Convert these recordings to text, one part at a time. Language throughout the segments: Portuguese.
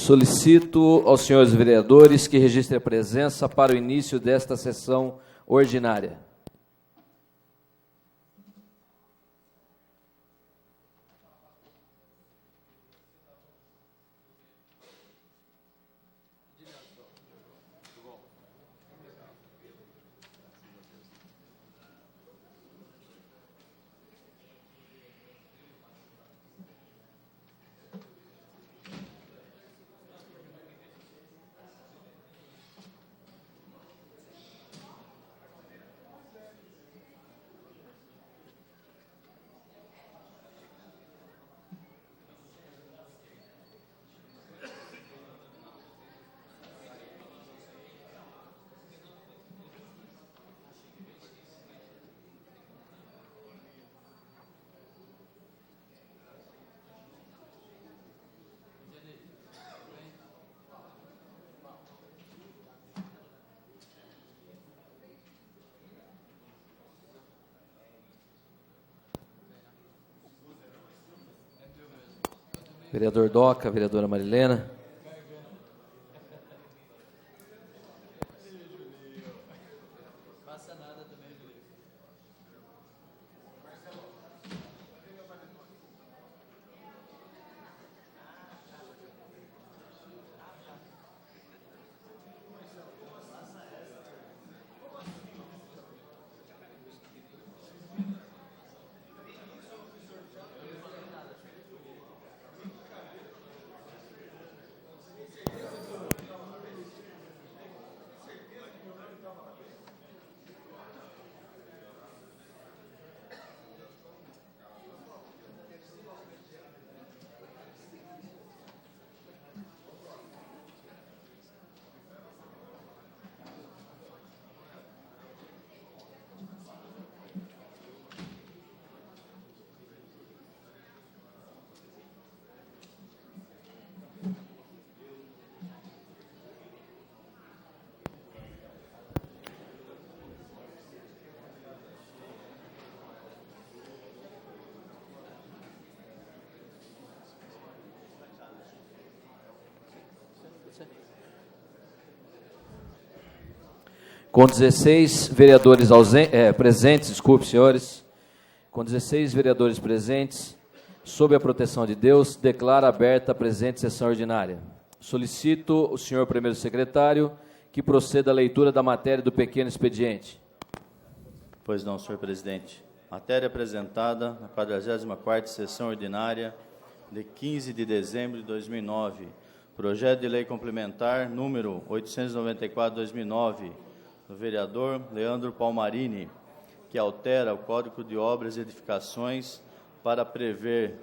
Solicito aos senhores vereadores que registrem a presença para o início desta sessão ordinária. Vereador Doca, vereadora Marilena. Com 16 vereadores presentes, desculpe, senhores, com 16 vereadores presentes, sob a proteção de Deus, declaro aberta a presente sessão ordinária. Solicito o senhor primeiro secretário que proceda à leitura da matéria do pequeno expediente. Pois não, senhor presidente. Matéria apresentada na 44ª sessão ordinária de 15 de dezembro de 2009. Projeto de lei complementar número 894/2009, do vereador Leandro Palmarini, que altera o Código de Obras e Edificações para prever,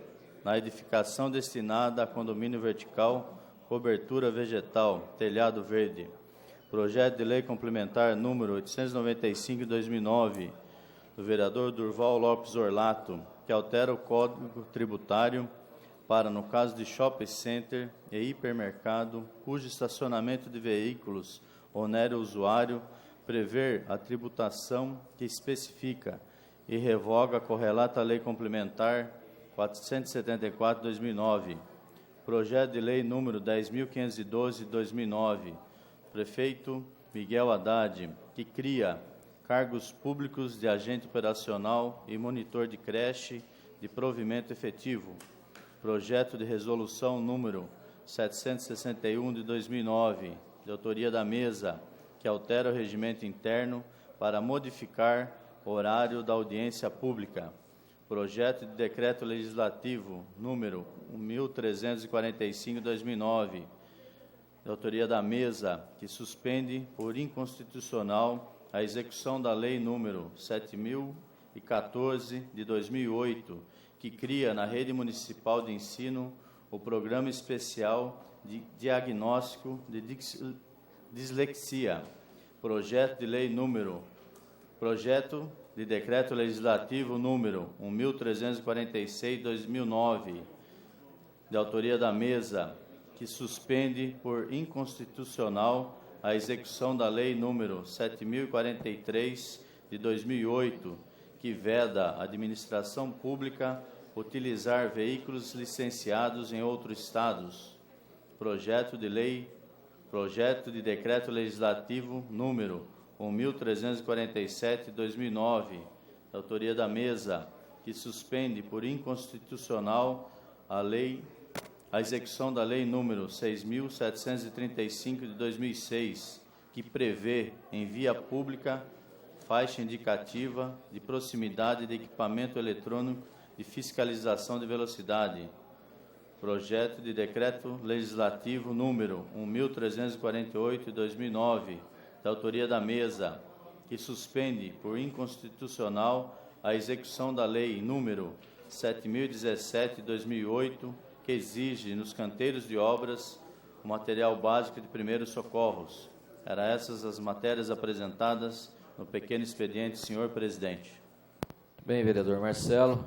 na edificação destinada a condomínio vertical, cobertura vegetal, telhado verde. Projeto de lei complementar número 895/2009, do vereador Durval Lopes Orlato, que altera o Código Tributário para, no caso de shopping center e hipermercado, cujo estacionamento de veículos onera o usuário, prever a tributação que especifica e revoga a correlata Lei Complementar 474/2009. Projeto de Lei número 10.512/2009, prefeito Miguel Haddad, que cria cargos públicos de agente operacional e monitor de creche de provimento efetivo. Projeto de resolução número 761/2009, de autoria da mesa, que altera o regimento interno para modificar o horário da audiência pública. Projeto de decreto legislativo número 1345/2009, de autoria da mesa, que suspende por inconstitucional a execução da lei número 7014 de 2008, que cria na rede municipal de ensino o programa especial de diagnóstico de dislexia. Projeto de decreto legislativo número 1346/2009, de autoria da mesa, que suspende por inconstitucional a execução da lei número 7043 de 2008, que veda a administração pública utilizar veículos licenciados em outros estados. projeto de decreto legislativo número 1.347/2009, da autoria da mesa, que suspende por inconstitucional a execução da lei número 6.735 de 2006, que prevê em via pública faixa indicativa de proximidade de equipamento eletrônico de fiscalização de velocidade. Projeto de decreto legislativo número 1.348 de 2009, da autoria da mesa, que suspende por inconstitucional a execução da lei número 7.017 de 2008, que exige nos canteiros de obras o material básico de primeiros socorros. Eram essas as matérias apresentadas no pequeno expediente, senhor presidente. Bem, vereador Marcelo,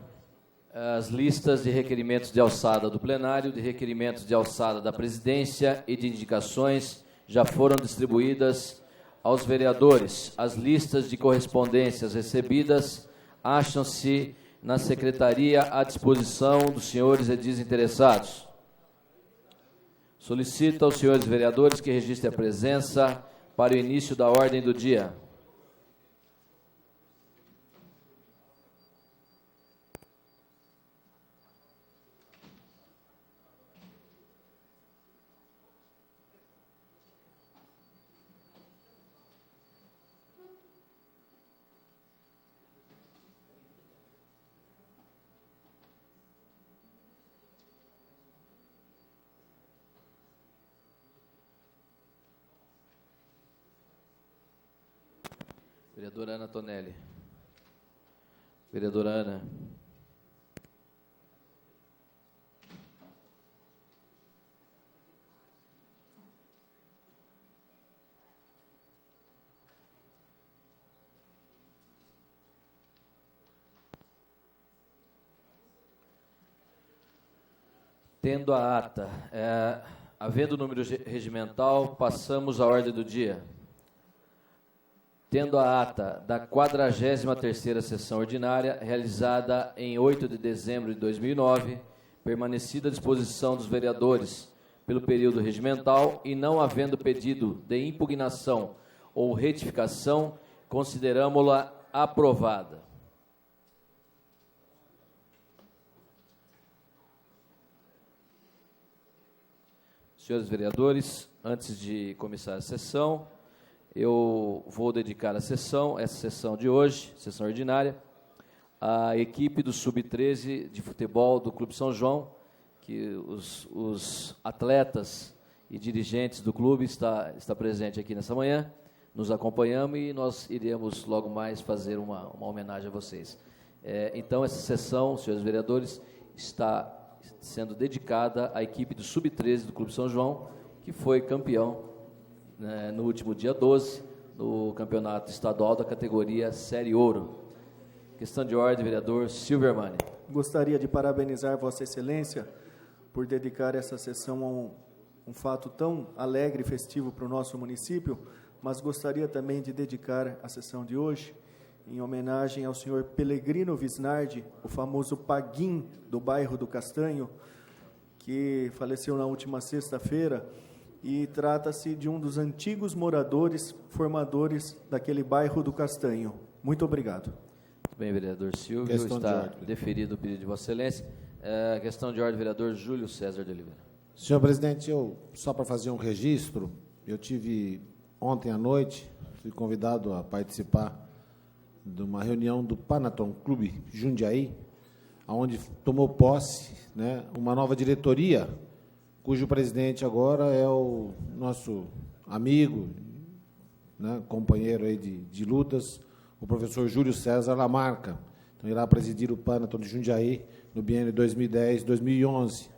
as listas de requerimentos de alçada do plenário, de requerimentos de alçada da presidência e de indicações já foram distribuídas aos vereadores. As listas de correspondências recebidas acham-se na secretaria à disposição dos senhores edis interessados. Solicito aos senhores vereadores que registrem a presença para o início da ordem do dia. Vereadora Ana Tonelli. Vereadora Ana. Tendo a ata, havendo o número regimental, passamos à ordem do dia. Tendo a ata da 43ª sessão ordinária, realizada em 8 de dezembro de 2009, permanecida à disposição dos vereadores pelo período regimental e não havendo pedido de impugnação ou retificação, consideramo-la aprovada. Senhores vereadores, antes de começar a sessão, eu vou dedicar essa sessão de hoje, sessão ordinária, à equipe do Sub-13 de futebol do Clube São João, que os atletas e dirigentes do clube está presente aqui nessa manhã, nos acompanhamos e nós iremos logo mais fazer uma homenagem a vocês. Então, essa sessão, senhores vereadores, está sendo dedicada à equipe do Sub-13 do Clube São João, que foi campeão no último dia 12, no campeonato estadual da categoria Série Ouro. Questão de ordem, vereador Silvio Armani. Gostaria de parabenizar Vossa Excelência por dedicar essa sessão a um fato tão alegre e festivo para o nosso município, mas gostaria também de dedicar a sessão de hoje em homenagem ao senhor Pelegrino Visnardi, o famoso Paguim do bairro do Castanho, que faleceu na última sexta-feira, e trata-se de um dos antigos moradores, formadores daquele bairro do Castanho. Muito obrigado. Bem, vereador Silvio, está deferido o pedido de Vossa Excelência. Questão de ordem, vereador Júlio César de Oliveira. Senhor presidente, só para fazer um registro, eu tive ontem à noite, fui convidado a participar de uma reunião do Panaton Clube Jundiaí, onde tomou posse, uma nova diretoria, cujo presidente agora é o nosso amigo, companheiro aí de lutas, o professor Júlio César Lamarca. Então, irá presidir o Panaton de Jundiaí no biênio 2010-2011.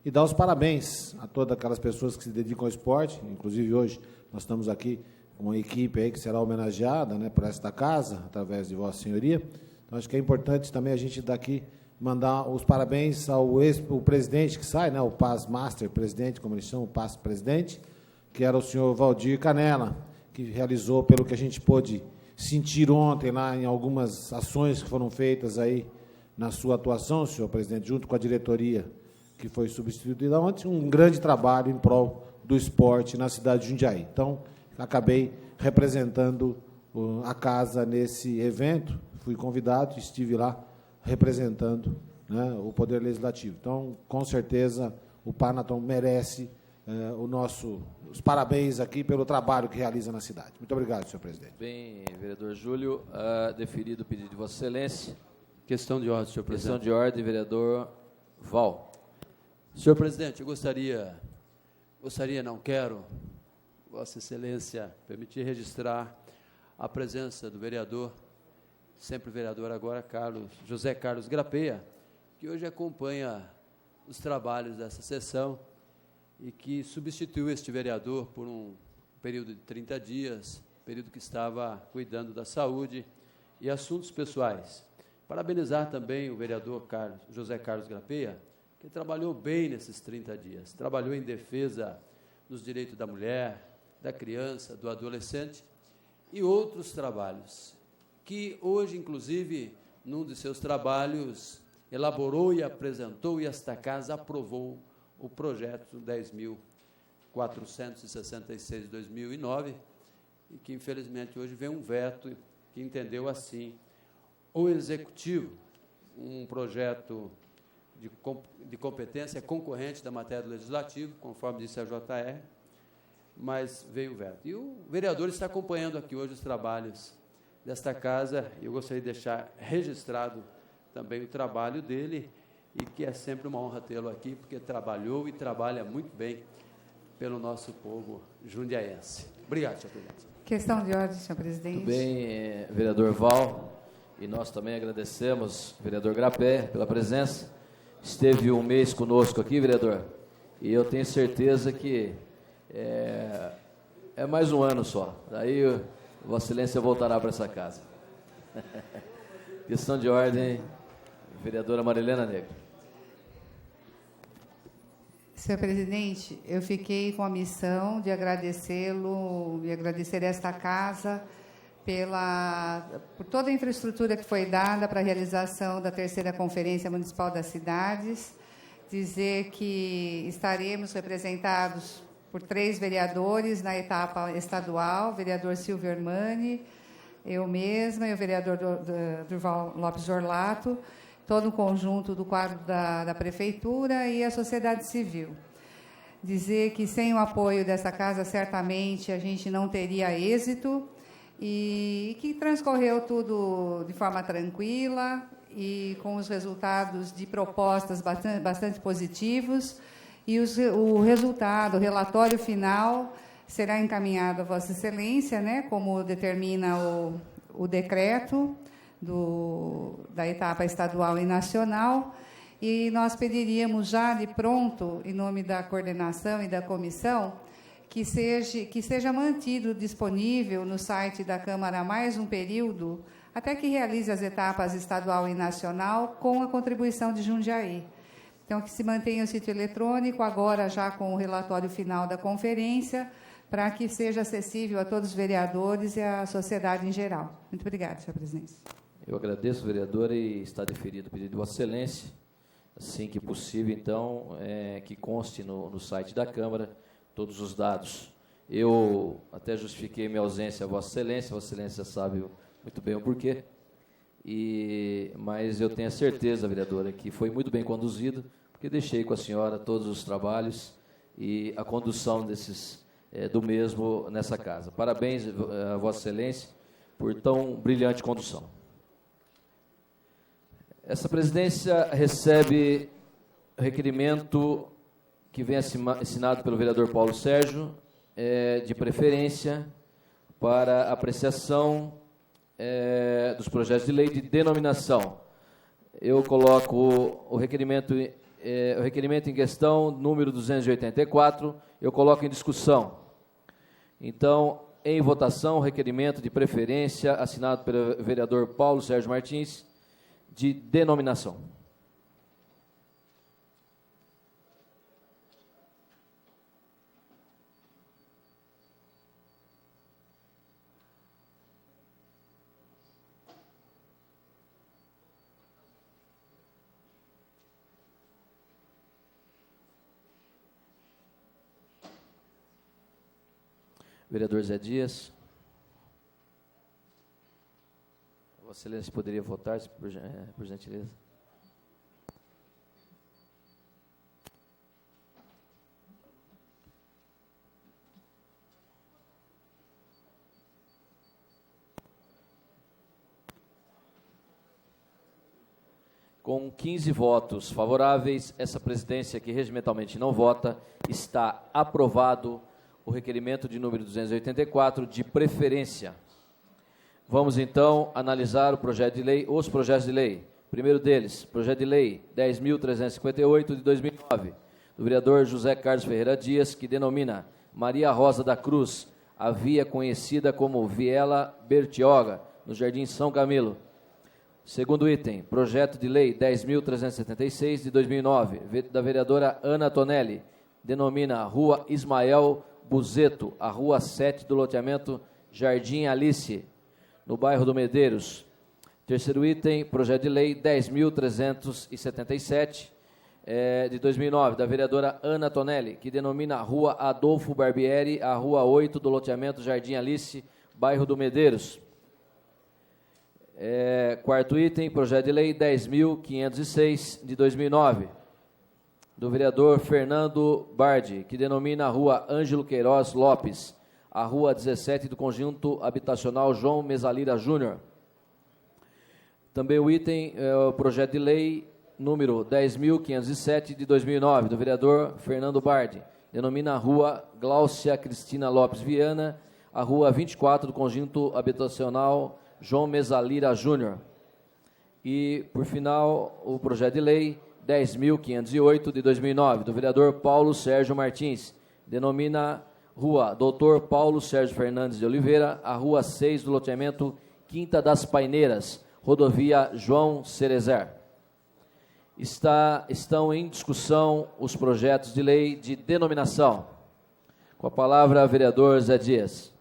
E dar os parabéns a todas aquelas pessoas que se dedicam ao esporte, inclusive hoje nós estamos aqui com uma equipe aí que será homenageada por esta casa, através de Vossa Senhoria. Então, acho que é importante também a gente daqui mandar os parabéns ao presidente que sai, o Paz Master Presidente, como eles chamam, o Paz Presidente, que era o senhor Valdir Canella, que realizou, pelo que a gente pôde sentir ontem lá em algumas ações que foram feitas aí na sua atuação, senhor presidente, junto com a diretoria que foi substituída ontem, um grande trabalho em prol do esporte na cidade de Jundiaí. Então, acabei representando a casa nesse evento, fui convidado, estive lá representando, né, o Poder Legislativo. Então, com certeza, o Panaton merece os parabéns aqui pelo trabalho que realiza na cidade. Muito obrigado, senhor presidente. Bem, vereador Júlio, deferido o pedido de Vossa Excelência. Questão de ordem, senhor presidente. Questão de ordem, vereador Val. Senhor presidente, eu não quero, Vossa Excelência, permitir registrar a presença do vereador, sempre vereador agora, José Carlos Grapeia, que hoje acompanha os trabalhos dessa sessão e que substituiu este vereador por um período de 30 dias, período que estava cuidando da saúde e assuntos pessoais. Parabenizar também o vereador José Carlos Grapeia, que trabalhou bem nesses 30 dias, trabalhou em defesa dos direitos da mulher, da criança, do adolescente e outros trabalhos, que hoje, inclusive, num de seus trabalhos, elaborou e apresentou, e esta casa aprovou o projeto 10.466 de 2009, e que, infelizmente, hoje vem um veto que entendeu assim o Executivo, um projeto de competência concorrente da matéria do Legislativo, conforme disse a JR, mas veio o veto. E o vereador está acompanhando aqui hoje os trabalhos desta casa, e eu gostaria de deixar registrado também o trabalho dele, e que é sempre uma honra tê-lo aqui, porque trabalhou e trabalha muito bem pelo nosso povo jundiaense. Obrigado, senhor presidente. Questão de ordem, senhor presidente. Muito bem, vereador Val, e nós também agradecemos, vereador Grapé, pela presença. Esteve um mês conosco aqui, vereador, e eu tenho certeza que é mais um ano só. Daí, Vossa Excelência voltará para essa casa. Questão de ordem, vereadora Marilena Negro. Senhor presidente, eu fiquei com a missão de agradecê-lo e agradecer esta casa por toda a infraestrutura que foi dada para a realização da terceira Conferência Municipal das Cidades, dizer que estaremos representados por 3 vereadores na etapa estadual, vereador Silvio Hermani, eu mesma e o vereador Durval Lopes Orlato, todo o conjunto do quadro da Prefeitura e a sociedade civil. Dizer que sem o apoio dessa casa, certamente, a gente não teria êxito, e que transcorreu tudo de forma tranquila e com os resultados de propostas bastante positivos, e o resultado, o relatório final, será encaminhado a Vossa Excelência, né, como determina o decreto da etapa estadual e nacional, e nós pediríamos já de pronto, em nome da coordenação e da comissão, que seja mantido disponível no site da Câmara mais um período, até que realize as etapas estadual e nacional, com a contribuição de Jundiaí. Então, que se mantenha o sítio eletrônico, agora já com o relatório final da conferência, para que seja acessível a todos os vereadores e à sociedade em geral. Muito obrigada, senhor presidente. Eu agradeço, vereadora, e está deferido o pedido de Vossa Excelência. Assim que possível, então, que conste no site da Câmara todos os dados. Eu até justifiquei minha ausência a Vossa Excelência sabe muito bem o porquê, mas eu tenho a certeza, vereadora, que foi muito bem conduzido, porque deixei com a senhora todos os trabalhos e a condução do mesmo nessa casa. Parabéns a Vossa Excelência por tão brilhante condução. Essa presidência recebe requerimento que vem assinado pelo vereador Paulo Sérgio, de preferência para apreciação dos projetos de lei de denominação. Eu coloco o requerimento em questão, número 284, eu coloco em discussão. Então, em votação, o requerimento de preferência assinado pelo vereador Paulo Sérgio Martins, de denominação. Vereador Zé Dias. Vossa Excelência poderia votar, por gentileza? Com 15 votos favoráveis, essa presidência, que regimentalmente não vota, está aprovado o requerimento de número 284 de preferência. Vamos, então, analisar o projeto de lei, os projetos de lei. Primeiro deles, projeto de lei 10.358, de 2009, do vereador José Carlos Ferreira Dias, que denomina Maria Rosa da Cruz, a via conhecida como Viela Bertioga, no Jardim São Camilo. Segundo item, projeto de lei 10.376, de 2009, da vereadora Ana Tonelli, denomina Rua Ismael Buzeto, a Rua 7 do loteamento Jardim Alice, no bairro do Medeiros. Terceiro item, projeto de lei 10.377, de 2009, da vereadora Ana Tonelli, que denomina Rua Adolfo Barbieri, a Rua 8 do loteamento Jardim Alice, bairro do Medeiros. Quarto item, projeto de lei 10.506, de 2009, do vereador Fernando Bardi, que denomina a Rua Ângelo Queiroz Lopes, a Rua 17 do conjunto habitacional João Mesalira Júnior. Também o item, o projeto de lei número 10.507, de 2009, do vereador Fernando Bardi, denomina a Rua Gláucia Cristina Lopes Viana, a Rua 24 do conjunto habitacional João Mesalira Júnior. E, por final, o projeto de lei 10.508, de 2009, do vereador Paulo Sérgio Martins, denomina Rua Doutor Paulo Sérgio Fernandes de Oliveira, a Rua 6 do loteamento Quinta das Paineiras, rodovia João Cerezer. Estão em discussão os projetos de lei de denominação. Com a palavra, vereador Zé Dias.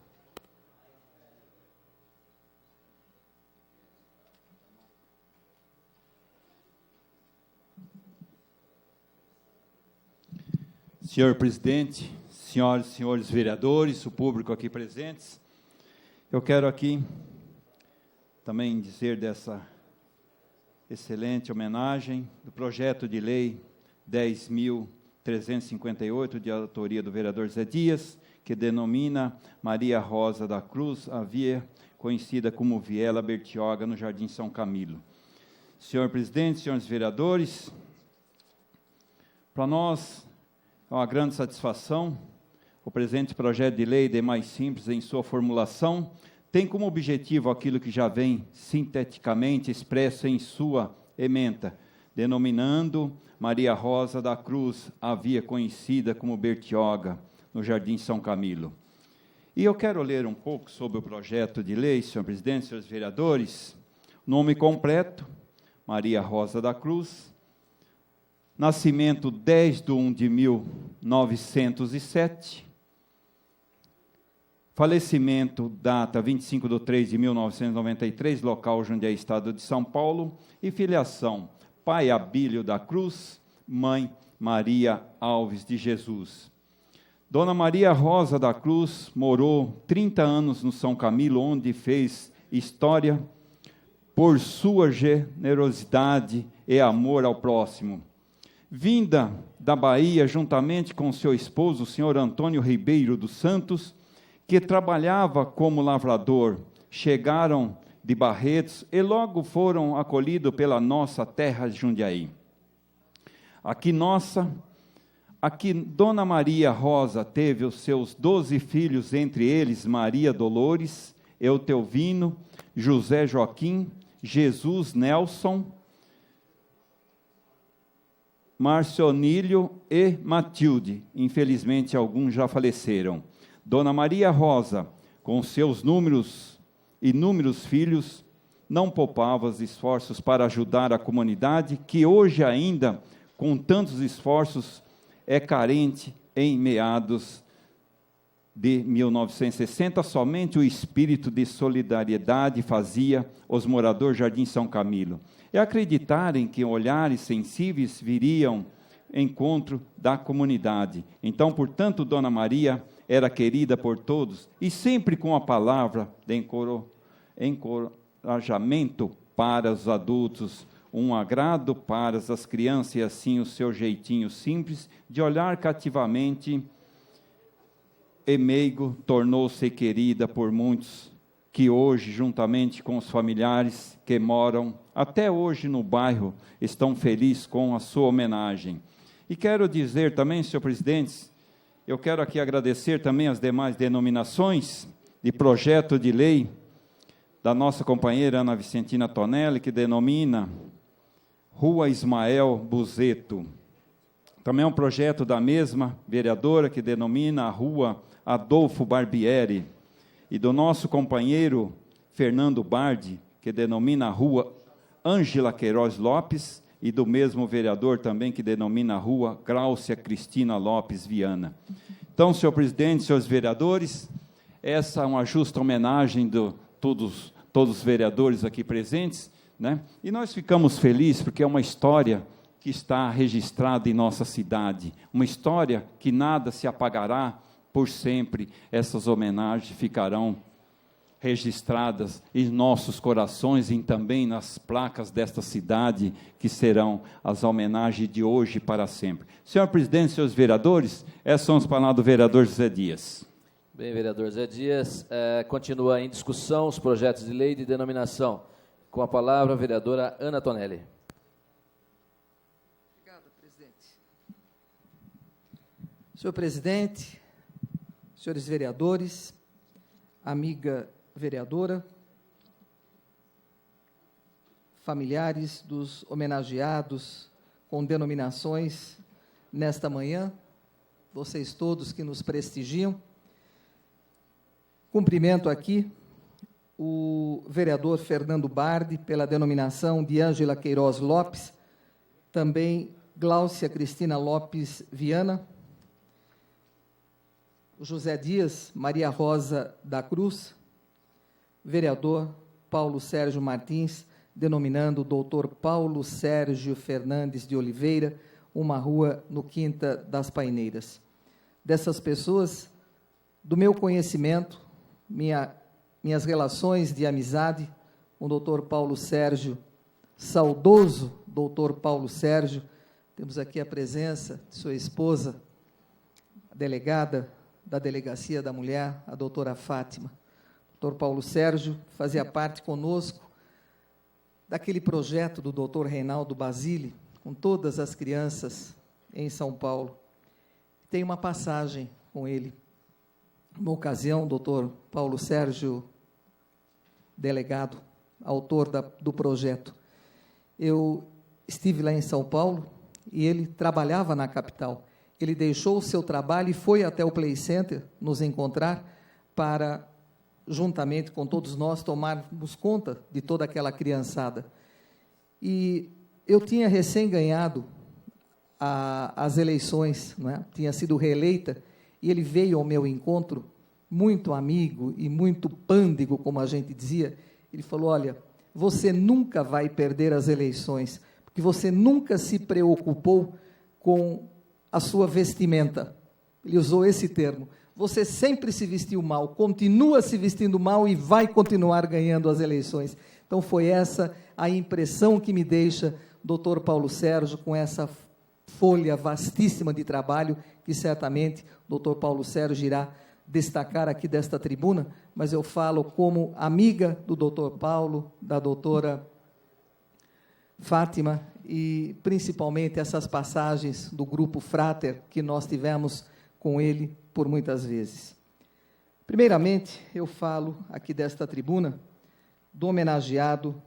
Senhor presidente, senhoras e senhores vereadores, o público aqui presentes, eu quero aqui também dizer dessa excelente homenagem do projeto de lei 10.358, de autoria do vereador Zé Dias, que denomina Maria Rosa da Cruz, a via conhecida como Viela Bertioga, no Jardim São Camilo. Senhor presidente, senhores vereadores, para nós é uma grande satisfação. O presente projeto de lei, de mais simples em sua formulação, tem como objetivo aquilo que já vem sinteticamente expresso em sua ementa, denominando Maria Rosa da Cruz, a via conhecida como Bertioga, no Jardim São Camilo. E eu quero ler um pouco sobre o projeto de lei, senhor presidente, senhores vereadores. Nome completo, Maria Rosa da Cruz. Nascimento 10/1/1907. Falecimento, data 25/3/1993, local Jundiaí, estado de São Paulo. E filiação, pai Abílio da Cruz, mãe Maria Alves de Jesus. Dona Maria Rosa da Cruz morou 30 anos no São Camilo, onde fez história por sua generosidade e amor ao próximo. Vinda da Bahia, juntamente com seu esposo, o senhor Antônio Ribeiro dos Santos, que trabalhava como lavrador, chegaram de Barretos e logo foram acolhidos pela nossa terra de Jundiaí. Aqui Dona Maria Rosa teve os seus 12 filhos, entre eles Maria Dolores, Eutelvino, José Joaquim, Jesus Nelson, Marcionílio e Matilde. Infelizmente, alguns já faleceram. Dona Maria Rosa, com seus inúmeros filhos, não poupava os esforços para ajudar a comunidade, que hoje ainda, com tantos esforços, é carente. Em meados de 1960, somente o espírito de solidariedade fazia os moradores Jardim São Camilo e acreditarem que olhares sensíveis viriam em encontro da comunidade. Então, portanto, Dona Maria era querida por todos e sempre com a palavra de encorajamento para os adultos, um agrado para as crianças e assim o seu jeitinho simples de olhar cativamente e meigo tornou-se querida por muitos que hoje, juntamente com os familiares que moram até hoje no bairro, estão felizes com a sua homenagem. E quero dizer também, senhor presidente, eu quero aqui agradecer também as demais denominações de projeto de lei da nossa companheira Ana Vicentina Tonelli, que denomina Rua Ismael Buzeto. Também é um projeto da mesma vereadora, que denomina a Rua Adolfo Barbieri, e do nosso companheiro Fernando Bardi, que denomina a Rua Ângela Queiroz Lopes, e do mesmo vereador também, que denomina a Rua Gláucia Cristina Lopes Viana. Então, senhor presidente, senhores vereadores, essa é uma justa homenagem de todos os vereadores aqui presentes, né? E nós ficamos felizes porque é uma história que está registrada em nossa cidade, uma história que nada se apagará por sempre. Essas homenagens ficarão registradas em nossos corações e também nas placas desta cidade, que serão as homenagens de hoje para sempre. Senhor presidente, senhores vereadores, essas são as palavras do vereador José Dias. Bem, vereador José Dias, continua em discussão os projetos de lei de denominação. Com a palavra, a vereadora Ana Tonelli. Obrigada, presidente. Senhor presidente, senhores vereadores, amiga vereadora, familiares dos homenageados com denominações nesta manhã, vocês todos que nos prestigiam, cumprimento aqui o vereador Fernando Bardi, pela denominação de Ângela Queiroz Lopes, também Gláucia Cristina Lopes Viana, o José Dias, Maria Rosa da Cruz, vereador Paulo Sérgio Martins, denominando o doutor Paulo Sérgio Fernandes de Oliveira, uma rua no Quinta das Paineiras. Dessas pessoas, do meu conhecimento, minhas relações de amizade com o doutor Paulo Sérgio, saudoso doutor Paulo Sérgio, temos aqui a presença de sua esposa, a delegada da Delegacia da Mulher, a doutora Fátima. O doutor Paulo Sérgio fazia parte conosco daquele projeto do doutor Reinaldo Basile, com todas as crianças em São Paulo. Tem uma passagem com ele. Uma ocasião, o doutor Paulo Sérgio, delegado, autor do projeto, eu estive lá em São Paulo e ele trabalhava na capital. Ele deixou o seu trabalho e foi até o Play Center nos encontrar para, juntamente com todos nós, tomarmos conta de toda aquela criançada. E eu tinha recém ganhado as eleições, não é? Tinha sido reeleita, e ele veio ao meu encontro, muito amigo e muito pândego, como a gente dizia. Ele falou: olha, você nunca vai perder as eleições, porque você nunca se preocupou com a sua vestimenta. Ele usou esse termo. Você sempre se vestiu mal, continua se vestindo mal e vai continuar ganhando as eleições. Então, foi essa a impressão que me deixa doutor Paulo Sérgio, com essa folha vastíssima de trabalho, que certamente o doutor Paulo Sérgio irá destacar aqui desta tribuna, mas eu falo como amiga do doutor Paulo, da doutora Fátima, e principalmente essas passagens do grupo Frater que nós tivemos com ele por muitas vezes. Primeiramente, eu falo aqui desta tribuna do homenageado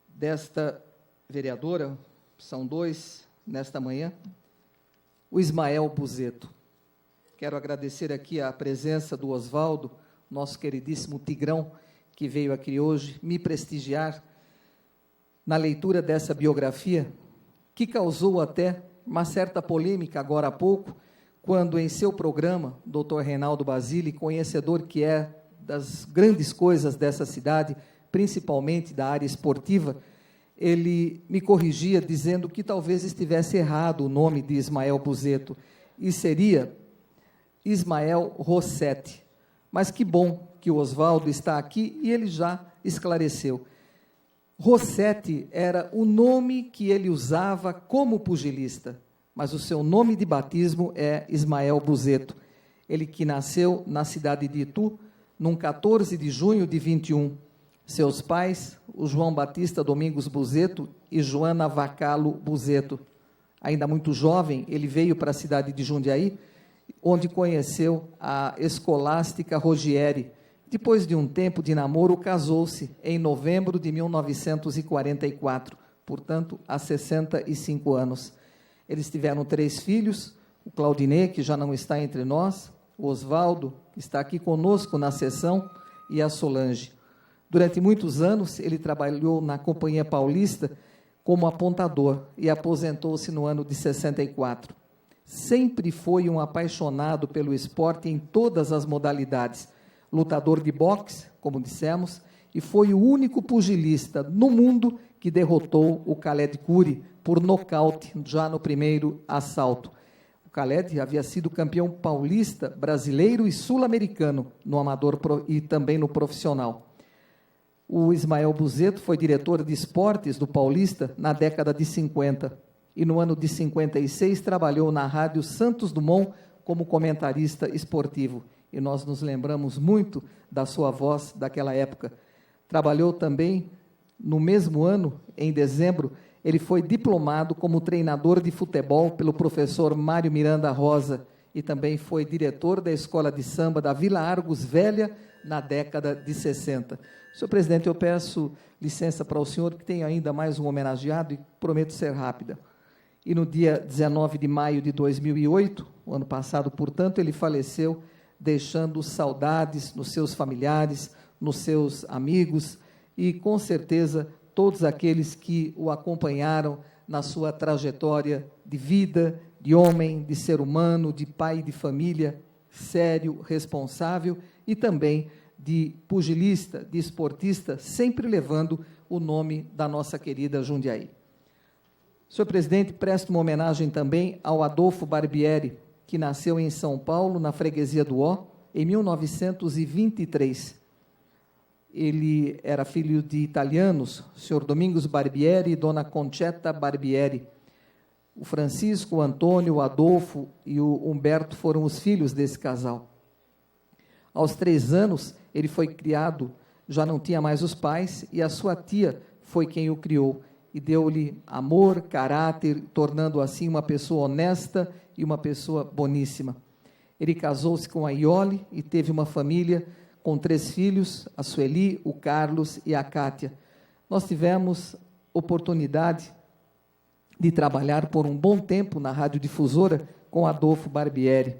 desta vereadora, são dois nesta manhã, o Ismael Buzeto. Quero agradecer aqui a presença do Oswaldo, nosso queridíssimo Tigrão, que veio aqui hoje me prestigiar na leitura dessa biografia, que causou até uma certa polêmica agora há pouco, quando em seu programa, o doutor Reinaldo Basile, conhecedor que é das grandes coisas dessa cidade, principalmente da área esportiva, ele me corrigia dizendo que talvez estivesse errado o nome de Ismael Buzeto, e seria Ismael Rossetti. Mas que bom que o Oswaldo está aqui e ele já esclareceu. Rossetti era o nome que ele usava como pugilista, mas o seu nome de batismo é Ismael Buzeto. Ele que nasceu na cidade de Itu, num 14 de junho de 21. Seus pais, o João Batista Domingos Buzeto e Joana Vacalo Buzeto. Ainda muito jovem, ele veio para a cidade de Jundiaí, onde conheceu a escolástica Rogieri. Depois de um tempo de namoro, casou-se em novembro de 1944, portanto, há 65 anos. Eles tiveram 3 filhos, o Claudinei, que já não está entre nós, o Oswaldo, que está aqui conosco na sessão, e a Solange. Durante muitos anos, ele trabalhou na Companhia Paulista como apontador e aposentou-se no ano de 64. Sempre foi um apaixonado pelo esporte em todas as modalidades. Lutador de boxe, como dissemos, e foi o único pugilista no mundo que derrotou o Khaled Khoury por nocaute já no primeiro assalto. O Khaled havia sido campeão paulista, brasileiro e sul-americano no amador e também no profissional. O Ismael Buzeto foi diretor de esportes do Paulista na década de 50 e no ano de 56 trabalhou na Rádio Santos Dumont como comentarista esportivo. E nós nos lembramos muito da sua voz daquela época. Trabalhou também, no mesmo ano, em dezembro, ele foi diplomado como treinador de futebol pelo professor Mário Miranda Rosa e também foi diretor da Escola de Samba da Vila Argos Velha na década de 60. Senhor presidente, eu peço licença para o senhor, que tem ainda mais um homenageado e prometo ser rápida. E no dia 19 de maio de 2008, o ano passado, portanto, ele faleceu, deixando saudades nos seus familiares, nos seus amigos e, com certeza, todos aqueles que o acompanharam na sua trajetória de vida, de homem, de ser humano, de pai de família, sério, responsável e também de pugilista, de esportista, sempre levando o nome da nossa querida Jundiaí. Senhor presidente, presto uma homenagem também ao Adolfo Barbieri, que nasceu em São Paulo, na freguesia do Ó, em 1923. Ele era filho de italianos, o senhor Domingos Barbieri e dona Concetta Barbieri. O Francisco, o Antônio, o Adolfo e o Humberto foram os filhos desse casal. Aos 3 anos, ele foi criado, já não tinha mais os pais, e a sua tia foi quem o criou, e deu-lhe amor, caráter, tornando assim uma pessoa honesta e uma pessoa boníssima. Ele casou-se com a Iole e teve uma família com 3 filhos, a Sueli, o Carlos e a Cátia. Nós tivemos oportunidade de trabalhar por um bom tempo na radiodifusora com Adolfo Barbieri.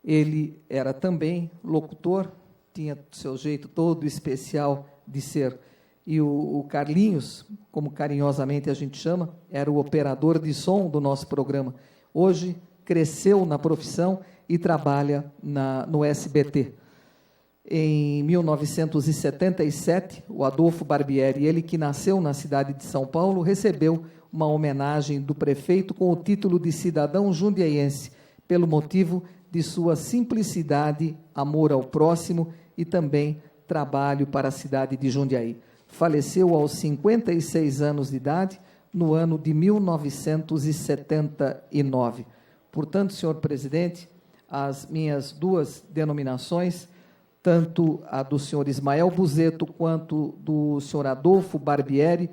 Ele era também locutor, tinha seu jeito todo especial de ser. E o Carlinhos, como carinhosamente a gente chama, era o operador de som do nosso programa. Hoje cresceu na profissão e trabalha no SBT. Em 1977, o Adolfo Barbieri, ele que nasceu na cidade de São Paulo, recebeu uma homenagem do prefeito com o título de cidadão jundiaiense, pelo motivo de sua simplicidade, amor ao próximo e também trabalho para a cidade de Jundiaí. Faleceu aos 56 anos de idade, no ano de 1979. Portanto, senhor presidente, as minhas 2 denominações, tanto a do senhor Ismael Buzeto quanto do senhor Adolfo Barbieri,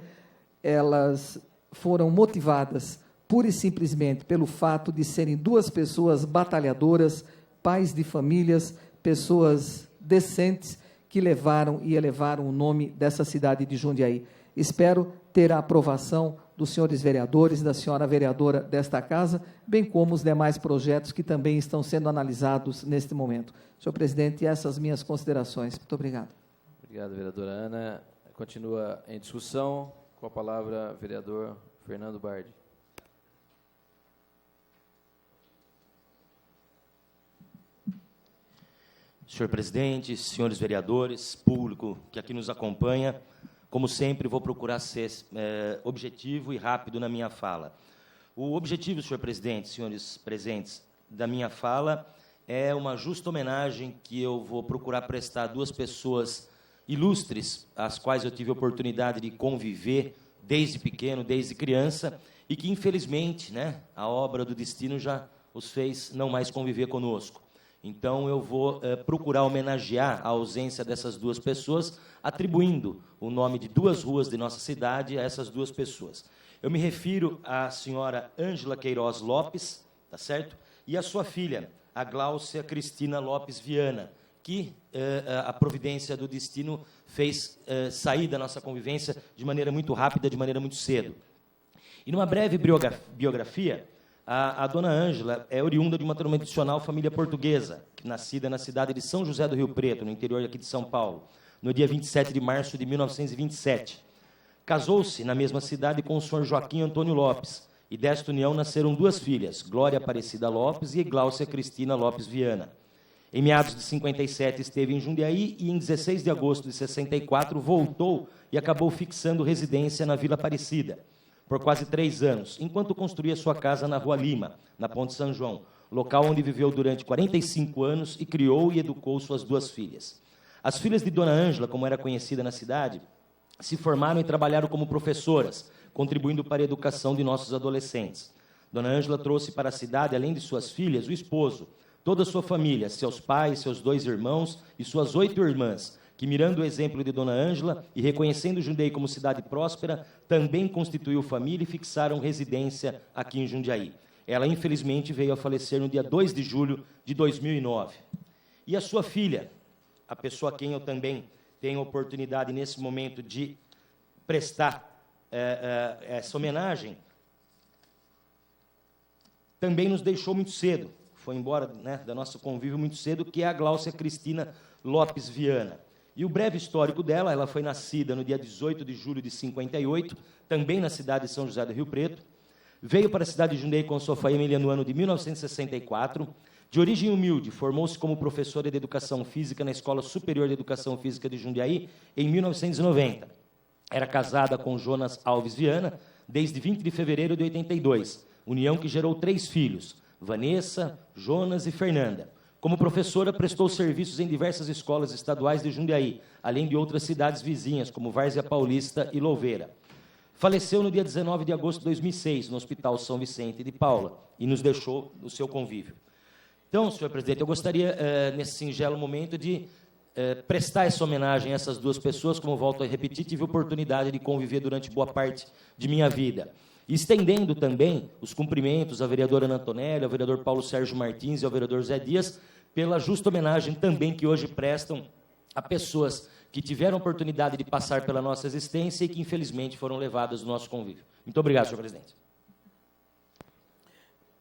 elas foram motivadas pura e simplesmente pelo fato de serem 2 pessoas batalhadoras, pais de famílias, pessoas decentes, que levaram e elevaram o nome dessa cidade de Jundiaí. Espero ter a aprovação dos senhores vereadores, da senhora vereadora desta casa, bem como os demais projetos que também estão sendo analisados neste momento. Senhor presidente, essas minhas considerações. Muito obrigado. Obrigado, vereadora Ana. Continua em discussão. Com a palavra, vereador Fernando Bardi. Senhor presidente, senhores vereadores, público que aqui nos acompanha, como sempre, vou procurar ser objetivo e rápido na minha fala. O objetivo, senhor presidente, senhores presentes, da minha fala é uma justa homenagem que eu vou procurar prestar a duas pessoas ilustres, as quais eu tive a oportunidade de conviver desde pequeno, desde criança, e que, infelizmente, né, a obra do destino já os fez não mais conviver conosco. Então, eu vou procurar homenagear a ausência dessas duas pessoas, atribuindo o nome de duas ruas de nossa cidade a essas duas pessoas. Eu me refiro à senhora Ângela Queiroz Lopes, tá certo? E à sua filha, a Gláucia Cristina Lopes Viana, que a providência do destino fez sair da nossa convivência de maneira muito rápida, de maneira muito cedo. E numa breve biografia, a dona Ângela é oriunda de uma tradicional família portuguesa, nascida na cidade de São José do Rio Preto, no interior aqui de São Paulo, no dia 27 de março de 1927. Casou-se na mesma cidade com o senhor Joaquim Antônio Lopes, e desta união nasceram duas filhas, Glória Aparecida Lopes e Gláucia Cristina Lopes Viana. Em meados de 57 esteve em Jundiaí e em 16 de agosto de 64 voltou e acabou fixando residência na Vila Aparecida por quase 3 anos, enquanto construía sua casa na Rua Lima, na Ponte São João, local onde viveu durante 45 anos e criou e educou suas duas filhas. As filhas de Dona Ângela, como era conhecida na cidade, se formaram e trabalharam como professoras, contribuindo para a educação de nossos adolescentes. Dona Ângela trouxe para a cidade, além de suas filhas, o esposo, toda a sua família, seus pais, seus 2 irmãos e suas 8 irmãs, que, mirando o exemplo de Dona Ângela e reconhecendo Jundiaí como cidade próspera, também constituiu família e fixaram residência aqui em Jundiaí. Ela, infelizmente, veio a falecer no dia 2 de julho de 2009. E a sua filha, a pessoa a quem eu também tenho a oportunidade, nesse momento, de prestar essa homenagem, também nos deixou muito cedo, foi embora, né, da nosso convívio muito cedo, que é a Gláucia Cristina Lopes Viana. E o breve histórico dela, ela foi nascida no dia 18 de julho de 58, também na cidade de São José do Rio Preto, veio para a cidade de Jundiaí com sua família no ano de 1964, de origem humilde, formou-se como professora de Educação Física na Escola Superior de Educação Física de Jundiaí em 1990. Era casada com Jonas Alves Viana desde 20 de fevereiro de 82, união que gerou 3 filhos, Vanessa, Jonas e Fernanda. Como professora, prestou serviços em diversas escolas estaduais de Jundiaí, além de outras cidades vizinhas, como Várzea Paulista e Louveira. Faleceu no dia 19 de agosto de 2006, no Hospital São Vicente de Paula, e nos deixou no seu convívio. Então, senhor presidente, eu gostaria, nesse singelo momento, de prestar essa homenagem a essas duas pessoas, como volto a repetir, tive a oportunidade de conviver durante boa parte de minha vida. E estendendo também os cumprimentos à vereadora Ana Antonelli, ao vereador Paulo Sérgio Martins e ao vereador Zé Dias, pela justa homenagem também que hoje prestam a pessoas que tiveram a oportunidade de passar pela nossa existência e que, infelizmente, foram levadas do nosso convívio. Muito obrigado, senhor presidente.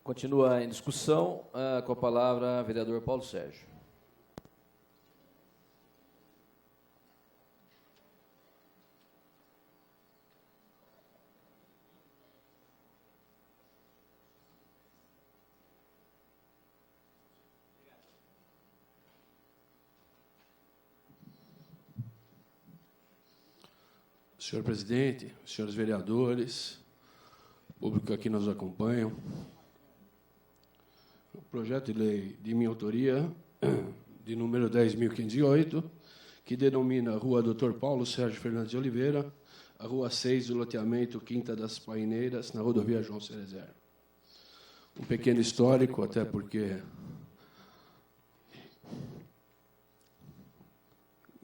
Continua em discussão, com a palavra, vereador Paulo Sérgio. Senhor presidente, senhores vereadores, público que aqui nos acompanham, o projeto de lei de minha autoria, de número 10.508, que denomina a Rua Dr. Paulo Sérgio Fernandes de Oliveira, a Rua 6 do loteamento Quinta das Paineiras, na rodovia João Cerezer. Um pequeno histórico, até porque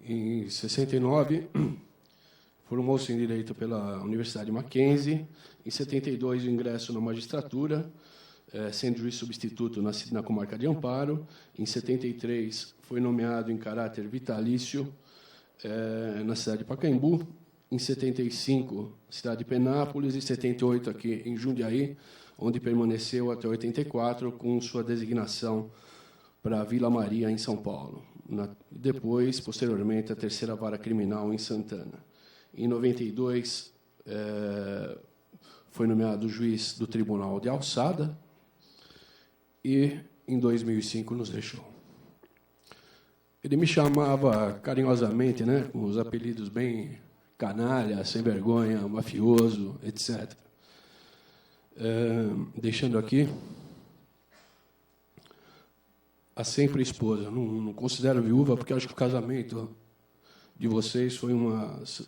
em 69... formou-se em Direito pela Universidade Mackenzie. Em 72, o ingresso na magistratura, sendo juiz substituto na comarca de Amparo. Em 73, foi nomeado em caráter vitalício na cidade de Pacaembu. Em 75, cidade de Penápolis. Em 78, aqui em Jundiaí, onde permaneceu até 84, com sua designação para a Vila Maria, em São Paulo. Depois, posteriormente, a terceira vara criminal em Santana. Em 92, foi nomeado juiz do Tribunal de Alçada e, em 2005, nos deixou. Ele me chamava carinhosamente, né, com os apelidos bem canalha, sem vergonha, mafioso, etc. Deixando aqui a sempre esposa. Não considero viúva, porque acho que o casamento de vocês foi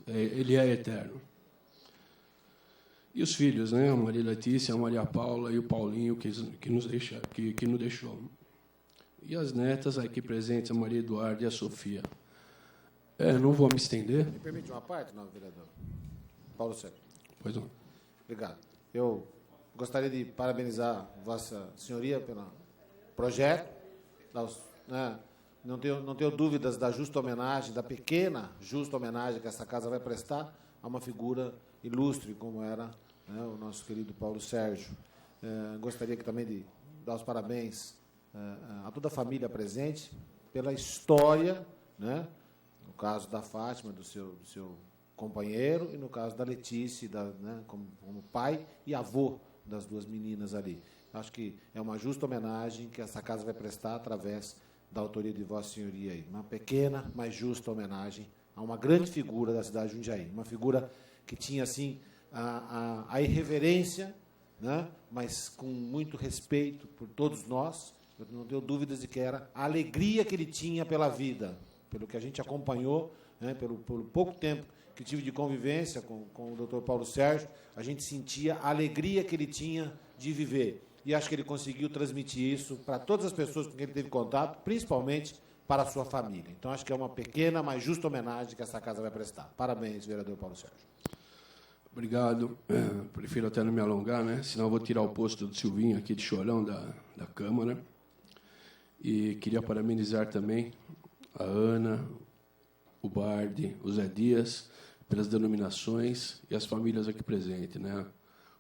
ele é eterno. E os filhos, né? A Maria Letícia, a Maria Paula e o Paulinho, que nos deixou. E as netas aqui presentes, a Maria Eduarda e a Sofia. Não vou me estender. Me permite uma parte, não, vereador? Paulo Sérgio. Pois não. Obrigado. Eu gostaria de parabenizar Vossa Senhoria pelo projeto. Não tenho dúvidas da justa homenagem, da pequena justa homenagem que essa casa vai prestar a uma figura ilustre como era, né, o nosso querido Paulo Sérgio. Gostaria também de dar os parabéns a toda a família presente pela história, né, no caso da Fátima, do seu companheiro, e no caso da Letícia, né, como pai e avô das duas meninas ali. Acho que é uma justa homenagem que essa casa vai prestar através da autoria de Vossa Senhoria aí. Uma pequena, mas justa homenagem a uma grande figura da cidade de Jundiaí. Uma figura que tinha, assim, a irreverência, né, mas com muito respeito por todos nós. Eu não tenho dúvidas de que era a alegria que ele tinha pela vida, pelo que a gente acompanhou, né, pelo pouco tempo que tive de convivência com o Dr. Paulo Sérgio, a gente sentia a alegria que ele tinha de viver. E acho que ele conseguiu transmitir isso para todas as pessoas com quem ele teve contato, principalmente para a sua família. Então, acho que é uma pequena, mas justa homenagem que essa casa vai prestar. Parabéns, vereador Paulo Sérgio. Obrigado. Prefiro até não me alongar, né? Senão eu vou tirar o posto do Silvinho aqui de chorão da Câmara. E queria parabenizar também a Ana, o Bardi, o Zé Dias, pelas denominações e as famílias aqui presentes, né?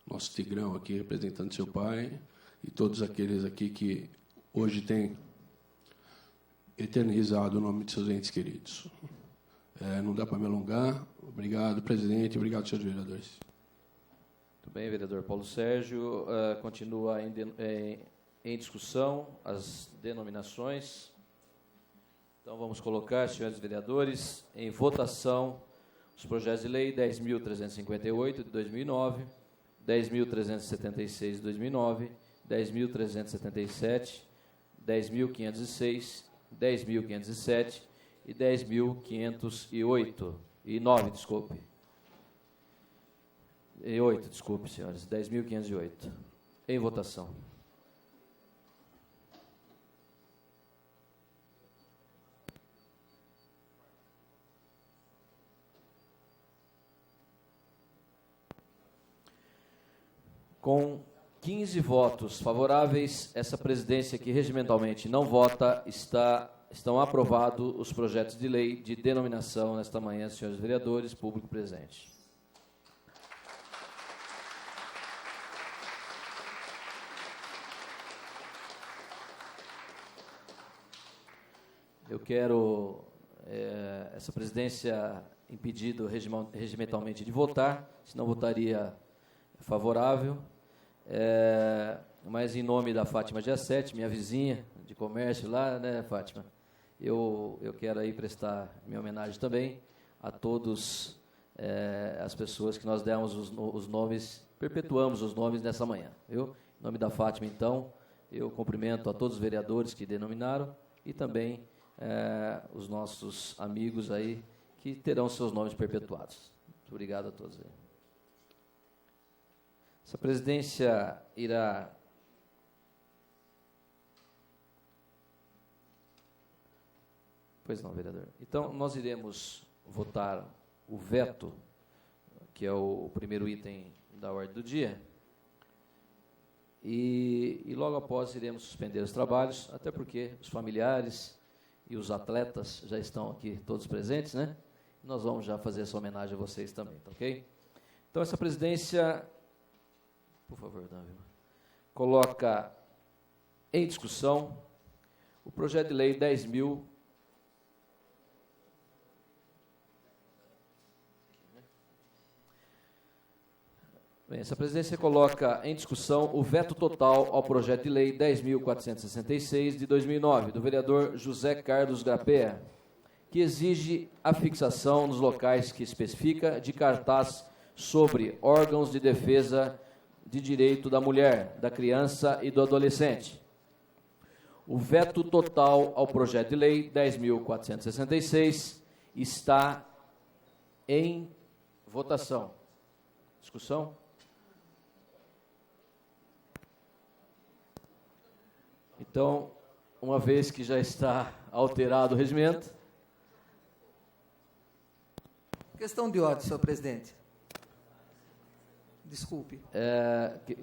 Nosso Tigrão aqui representando seu pai e todos aqueles aqui que hoje têm eternizado o nome de seus entes queridos. Não dá para me alongar. Obrigado, presidente. Obrigado, senhores vereadores. Muito bem, vereador Paulo Sérgio. Continua em discussão as denominações. Então, vamos colocar, senhores vereadores, em votação os projetos de lei 10.358 de 2009, 10.376 de 2009, 10.377, 10.506, 10.507 e 10.508. E 9, desculpe. E 8, desculpe, senhores. 10.508. Em votação. Com 15 votos favoráveis, essa presidência que regimentalmente não vota, estão aprovados os projetos de lei de denominação nesta manhã, senhores vereadores, público presente. Eu quero essa presidência impedido regimentalmente de votar, senão votaria favorável. Mas em nome da Fátima Giacetti, minha vizinha de comércio lá, né, Fátima? Eu quero aí prestar minha homenagem também a todos as pessoas que nós demos os nomes, perpetuamos os nomes nessa manhã, viu? Em nome da Fátima, então, eu cumprimento a todos os vereadores que denominaram e também os nossos amigos aí que terão seus nomes perpetuados. Muito obrigado a todos aí. Essa presidência irá Pois não, vereador. Então, nós iremos votar o veto, que é o primeiro item da ordem do dia, e logo após iremos suspender os trabalhos, até porque os familiares e os atletas já estão aqui todos presentes, né? Nós vamos já fazer essa homenagem a vocês também, tá ok? Então, essa presidência, por favor, Davi, coloca em discussão o projeto de lei 10.000. Bem, essa presidência coloca em discussão o veto total ao projeto de lei 10.466 de 2009, do vereador José Carlos Grapea, que exige a fixação nos locais que especifica de cartaz sobre órgãos de defesa de direito da mulher, da criança e do adolescente. O veto total ao projeto de lei 10.466 está em votação. Discussão? Então, uma vez que já está alterado o regimento. Questão de ordem, senhor presidente. Desculpe.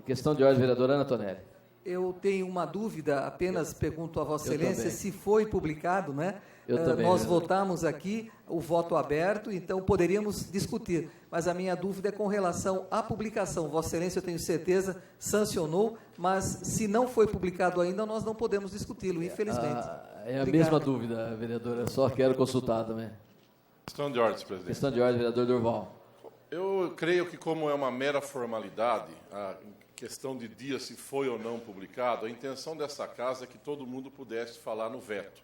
Questão de ordem, vereadora Ana Tonelli. Eu tenho uma dúvida, apenas pergunto a Vossa Excelência se foi publicado, né? Eu também. Nós votamos aqui o voto aberto, então poderíamos discutir. Mas a minha dúvida é com relação à publicação. Vossa Excelência, eu tenho certeza, sancionou, mas se não foi publicado ainda, nós não podemos discuti-lo, infelizmente. É a mesma dúvida, vereadora. Eu só quero consultar também. Questão de ordem, presidente. Questão de ordem, vereador Durval. Eu creio que, como é uma mera formalidade, a questão de dia se foi ou não publicado, a intenção dessa casa é que todo mundo pudesse falar no veto.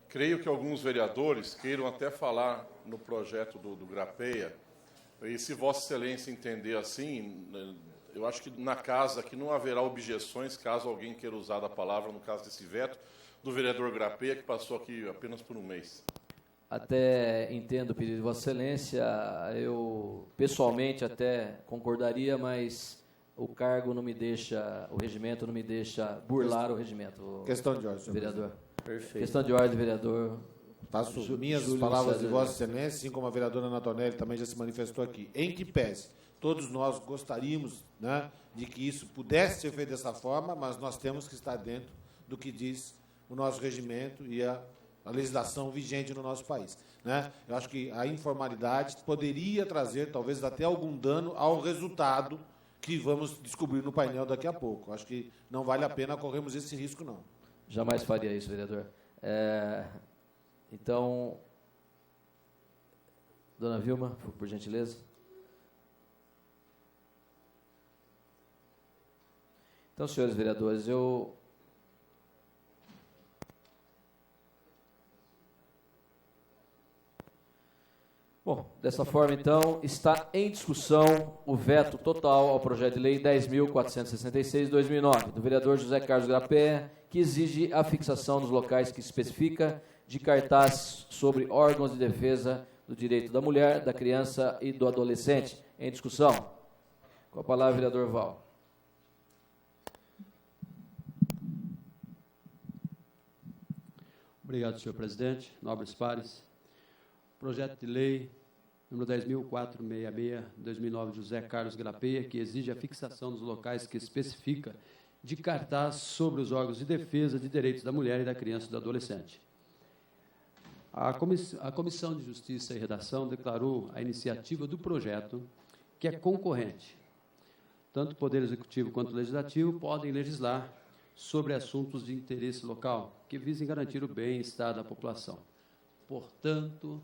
Creio que alguns vereadores queiram até falar no projeto do Grapeia, e se Vossa Excelência entender assim, eu acho que na casa aqui não haverá objeções, caso alguém queira usar a palavra, no caso desse veto, do vereador Grapeia, que passou aqui apenas por um mês. Até entendo o pedido de Vossa Excelência, eu pessoalmente até concordaria, mas o cargo não me deixa, o regimento não me deixa burlar o regimento. Questão de ordem, vereador. Perfeito. Questão de ordem, vereador. Faço minhas palavras de Vossa Excelência, assim como a vereadora Ana Tonelli também já se manifestou aqui. Em que pese, todos nós gostaríamos, né, de que isso pudesse ser feito dessa forma, mas nós temos que estar dentro do que diz o nosso regimento e a legislação vigente no nosso país, né? Eu acho que a informalidade poderia trazer, talvez, até algum dano ao resultado que vamos descobrir no painel daqui a pouco. Acho que não vale a pena corrermos esse risco, não. Jamais faria isso, vereador. Então, dona Vilma, por gentileza. Então, senhores vereadores, Bom, dessa forma, então, está em discussão o veto total ao projeto de lei 10.466 de 2009, do vereador José Carlos Grapeia, que exige a fixação nos locais que especifica de cartaz sobre órgãos de defesa do direito da mulher, da criança e do adolescente. Em discussão. Com a palavra, vereador Val. Obrigado, senhor presidente, nobres pares. Projeto de lei número 10.466, 2009, de José Carlos Grapeia, que exige a fixação dos locais que especifica de cartaz sobre os órgãos de defesa de direitos da mulher e da criança e do adolescente. A Comissão de Justiça e Redação declarou a iniciativa do projeto, que é concorrente. Tanto o Poder Executivo quanto o Legislativo podem legislar sobre assuntos de interesse local, que visem garantir o bem-estar da população. Portanto,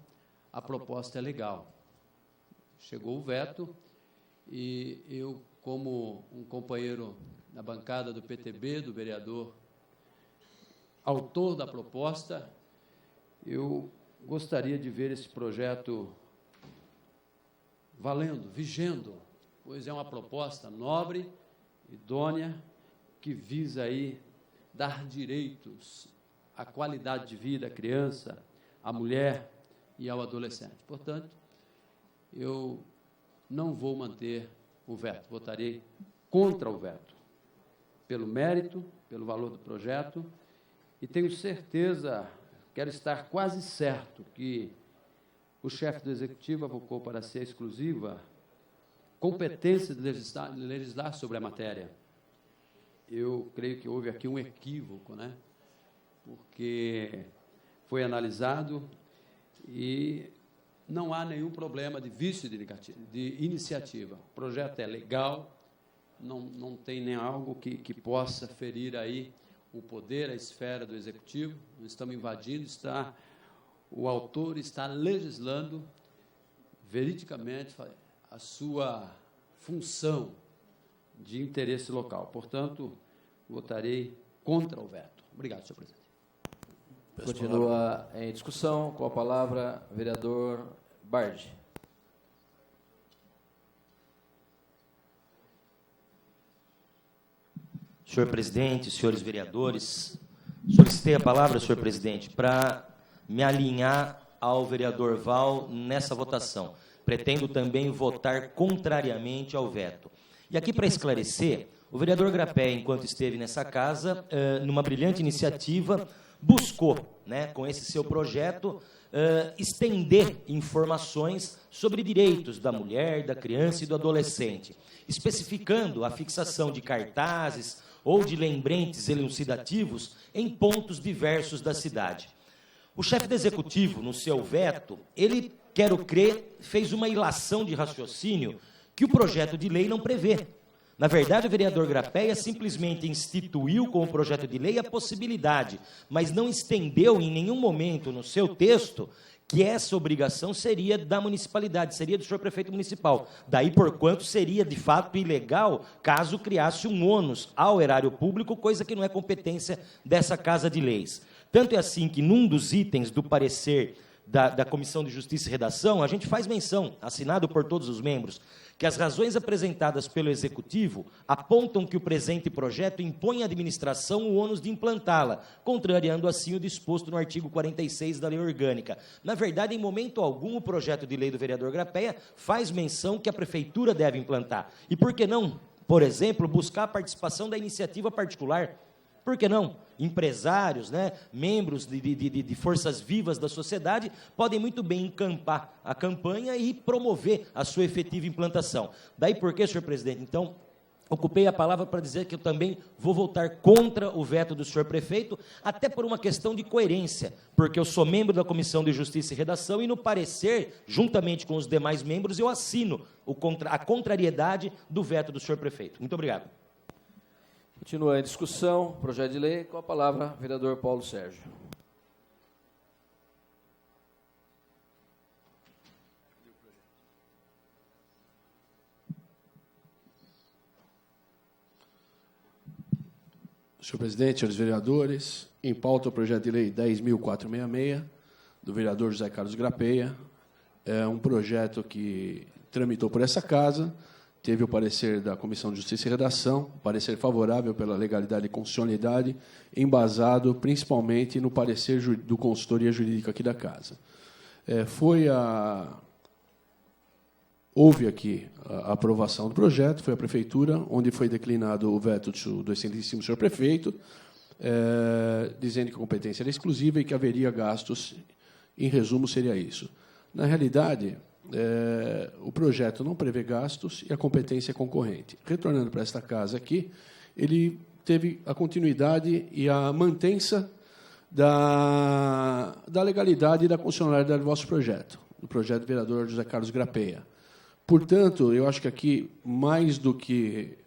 a proposta é legal. Chegou o veto e eu, como um companheiro na bancada do PTB, do vereador, autor da proposta, eu gostaria de ver esse projeto valendo, vigendo, pois é uma proposta nobre, idônea, que visa aí dar direitos à qualidade de vida à criança, à mulher e ao adolescente. Portanto, eu não vou manter o veto, votarei contra o veto, pelo mérito, pelo valor do projeto, e tenho certeza, quero estar quase certo, que o chefe do Executivo avocou para ser exclusiva competência de legislar sobre a matéria. Eu creio que houve aqui um equívoco, né? Porque foi analisado e não há nenhum problema de vício de iniciativa. O projeto é legal, não tem nem algo que possa ferir aí o poder, a esfera do Executivo. Não estamos invadindo, o autor está legislando veridicamente a sua função de interesse local. Portanto, votarei contra o veto. Obrigado, senhor presidente. Continua em discussão. Com a palavra, vereador Bardi. Senhor presidente, senhores vereadores, Solicitei a palavra, senhor presidente, para me alinhar ao vereador Val nessa votação. Pretendo também votar contrariamente ao veto. E aqui, para esclarecer, o vereador Grapéia, enquanto esteve nessa casa, numa brilhante iniciativa, buscou, né, com esse seu projeto, estender informações sobre direitos da mulher, da criança e do adolescente, especificando a fixação de cartazes ou de lembretes elucidativos em pontos diversos da cidade. O chefe do executivo, no seu veto, ele, quero crer, fez uma ilação de raciocínio que o projeto de lei não prevê. Na verdade, o vereador Grapéia simplesmente instituiu com o projeto de lei a possibilidade, mas não estendeu em nenhum momento no seu texto que essa obrigação seria da municipalidade, seria do senhor prefeito municipal. Daí, porquanto, seria de fato ilegal caso criasse um ônus ao erário público, coisa que não é competência dessa Casa de Leis. Tanto é assim que, num dos itens do parecer da Comissão de Justiça e Redação, a gente faz menção, assinado por todos os membros, que as razões apresentadas pelo Executivo apontam que o presente projeto impõe à administração o ônus de implantá-la, contrariando assim o disposto no artigo 46 da Lei Orgânica. Na verdade, em momento algum, o projeto de lei do vereador Grapéia faz menção que a Prefeitura deve implantar. E por que não, por exemplo, buscar a participação da iniciativa particular? Por que não? Empresários, né, membros de forças vivas da sociedade podem muito bem encampar a campanha e promover a sua efetiva implantação. Daí por quê, senhor presidente? Então, ocupei a palavra para dizer que eu também vou votar contra o veto do senhor prefeito, até por uma questão de coerência, porque eu sou membro da Comissão de Justiça e Redação e, no parecer, juntamente com os demais membros, eu assino a contrariedade do veto do senhor prefeito. Muito obrigado. Continua em discussão, projeto de lei, com a palavra, vereador Paulo Sérgio. Senhor presidente, senhores vereadores, em pauta o projeto de lei 10.466, do vereador José Carlos Grapéia. É um projeto que tramitou por essa casa, teve o parecer da Comissão de Justiça e Redação, parecer favorável pela legalidade e constitucionalidade, embasado principalmente no parecer do consultoria jurídica aqui da casa. Houve aqui a aprovação do projeto, foi a Prefeitura, onde foi declinado o veto do excelentíssimo senhor prefeito, dizendo que a competência era exclusiva e que haveria gastos. Em resumo, seria isso. Na realidade, o projeto não prevê gastos e a competência é concorrente. Retornando para esta casa aqui, ele teve a continuidade e a mantença da legalidade e da constitucionalidade do vosso projeto, do projeto do vereador José Carlos Grapéia. Portanto, eu acho que aqui, mais do que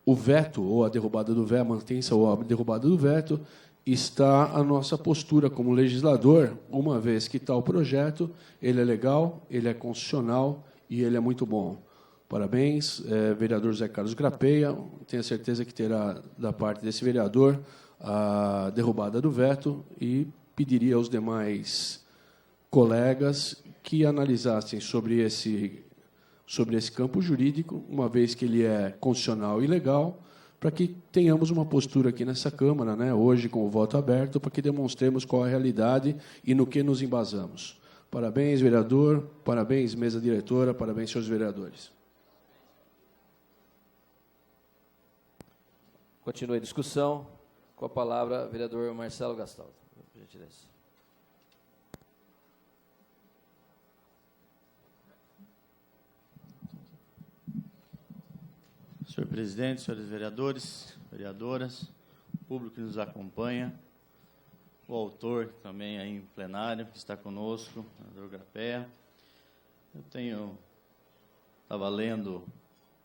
o veto ou a derrubada do veto, a mantença ou a derrubada do veto, está a nossa postura como legislador, uma vez que tal projeto, ele é legal, ele é constitucional e ele é muito bom. Parabéns, vereador José Carlos Grapéia. Tenho certeza que terá, da parte desse vereador, a derrubada do veto e pediria aos demais colegas que analisassem sobre esse campo jurídico, uma vez que ele é constitucional e legal, para que tenhamos uma postura aqui nessa Câmara, né, hoje com o voto aberto, para que demonstremos qual é a realidade e no que nos embasamos. Parabéns, vereador, parabéns, mesa diretora, parabéns, senhores vereadores. Continua a discussão, com a palavra, vereador Marcelo Gastaldo. Por gentileza. Senhor presidente, senhores vereadores, vereadoras, o público que nos acompanha, o autor também aí em plenário, que está conosco, o vereador Grapéia. Eu estava lendo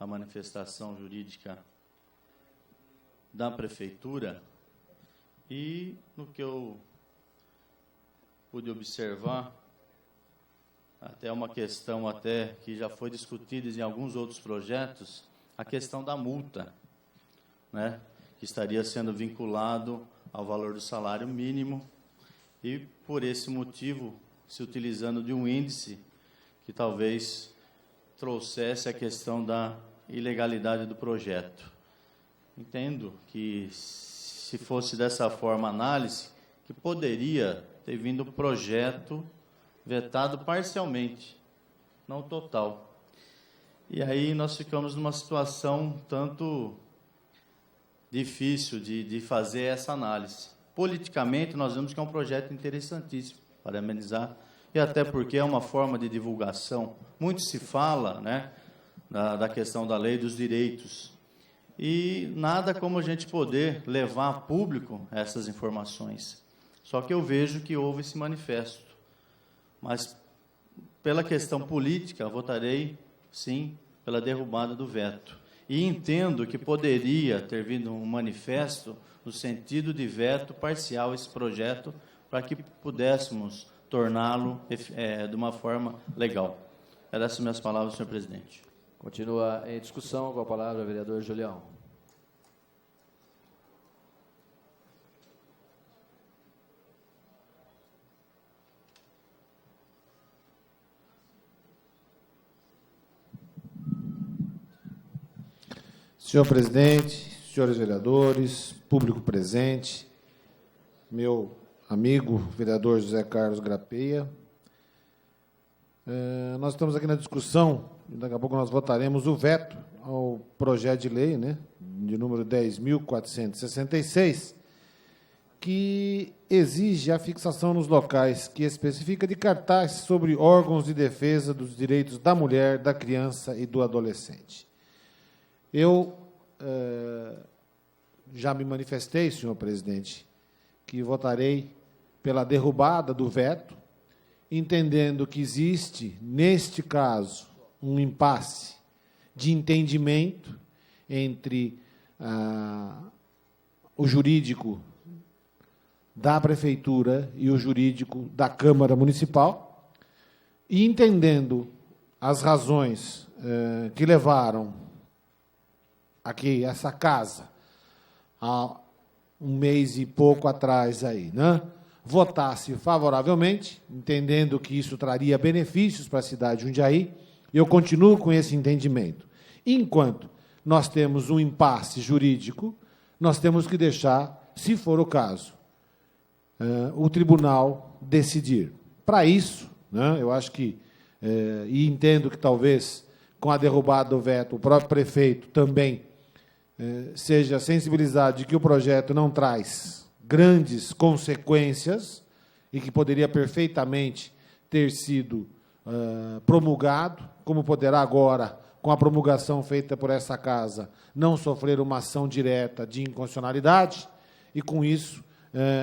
a manifestação jurídica da Prefeitura e, no que eu pude observar, até uma questão até que já foi discutida em alguns outros projetos, a questão da multa, né, que estaria sendo vinculado ao valor do salário mínimo e, por esse motivo, se utilizando de um índice que talvez trouxesse a questão da ilegalidade do projeto. entendo que, se fosse dessa forma a análise, que poderia ter vindo um projeto vetado parcialmente, não total. E aí nós ficamos numa situação tanto difícil de fazer essa análise. Politicamente, nós vemos que é um projeto interessantíssimo, parabenizar, e até porque é uma forma de divulgação. Muito se fala, né, da questão da lei dos direitos, e nada como a gente poder levar a público essas informações. Só que eu vejo que houve esse manifesto. Mas, pela questão política, votarei, sim, pela derrubada do veto. E entendo que poderia ter vindo um manifesto no sentido de veto parcial esse projeto, para que pudéssemos torná-lo de uma forma legal. Eram essas minhas palavras, senhor presidente. Continua em discussão, com a palavra o vereador Julião. Senhor presidente, senhores vereadores, público presente, meu amigo vereador José Carlos Grapeia, nós estamos aqui na discussão, e daqui a pouco nós votaremos o veto ao projeto de lei, né, de número 10.466, que exige a fixação nos locais que especifica de cartaz sobre órgãos de defesa dos direitos da mulher, da criança e do adolescente. Eu já me manifestei, senhor presidente, que votarei pela derrubada do veto, entendendo que existe, neste caso, um impasse de entendimento entre o jurídico da Prefeitura e o jurídico da Câmara Municipal, e entendendo as razões que levaram aqui, essa casa, há um mês e pouco atrás, aí, né, votasse favoravelmente, entendendo que isso traria benefícios para a cidade de Jundiaí, eu continuo com esse entendimento. Enquanto nós temos um impasse jurídico, nós temos que deixar, se for o caso, o tribunal decidir. Para isso, né, eu acho que, e entendo que talvez, com a derrubada do veto, o próprio prefeito também seja sensibilizado de que o projeto não traz grandes consequências e que poderia perfeitamente ter sido promulgado, como poderá agora, com a promulgação feita por essa casa, não sofrer uma ação direta de inconstitucionalidade, e, com isso,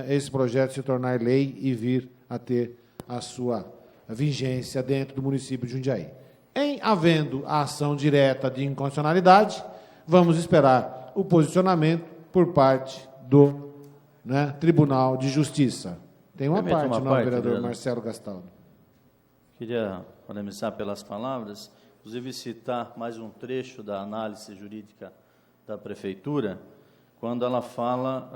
esse projeto se tornar lei e vir a ter a sua vigência dentro do município de Jundiaí. Em havendo a ação direta de inconstitucionalidade, vamos esperar o posicionamento por parte do Tribunal de Justiça. Tem uma parte, não, vereador Marcelo Gastaldo. Queria parabenizar pelas palavras, inclusive citar mais um trecho da análise jurídica da Prefeitura, quando ela fala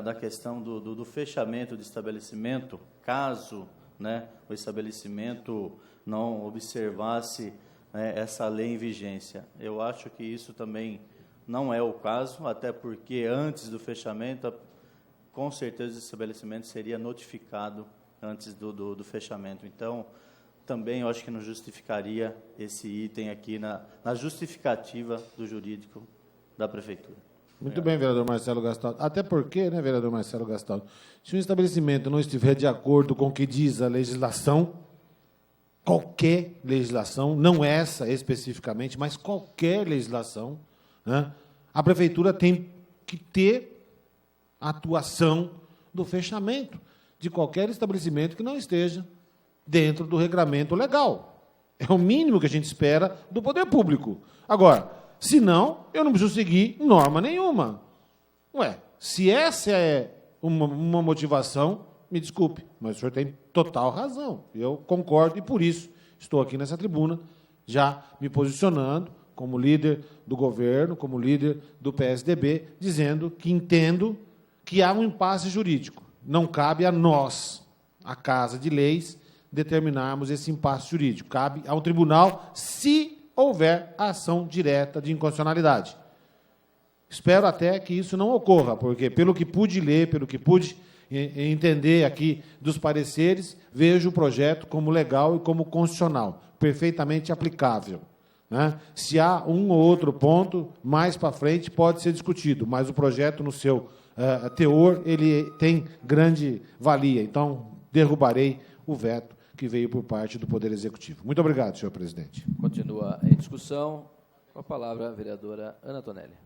da questão do fechamento de estabelecimento, caso, né, o estabelecimento não observasse essa lei em vigência. Eu acho que isso também não é o caso, até porque antes do fechamento, com certeza o estabelecimento seria notificado antes do fechamento. Então, também eu acho que não justificaria esse item aqui na justificativa do jurídico da Prefeitura. Muito bem, vereador Marcelo Gastaldo. Até porque, né, vereador Marcelo Gastaldo, se um estabelecimento não estiver de acordo com o que diz a legislação, qualquer legislação, não essa especificamente, mas qualquer legislação, né, a Prefeitura tem que ter a atuação do fechamento de qualquer estabelecimento que não esteja dentro do regramento legal. É o mínimo que a gente espera do poder público. Agora, se não, eu não preciso seguir norma nenhuma. Ué, se essa é uma motivação, me desculpe, mas o senhor tem total razão. Eu concordo e, por isso, estou aqui nessa tribuna, já me posicionando como líder do governo, como líder do PSDB, dizendo que entendo que há um impasse jurídico. Não cabe a nós, a Casa de Leis, determinarmos esse impasse jurídico. Cabe ao tribunal, se houver ação direta de inconstitucionalidade. Espero até que isso não ocorra, porque, pelo que pude ler, pelo que pude entender aqui dos pareceres, vejo o projeto como legal e como constitucional, perfeitamente aplicável. Né? Se há um ou outro ponto, mais para frente pode ser discutido, mas o projeto, no seu teor, ele tem grande valia. Então, derrubarei o veto que veio por parte do Poder Executivo. Muito obrigado, senhor presidente. Continua em discussão. Com a palavra, a vereadora Ana Tonelli.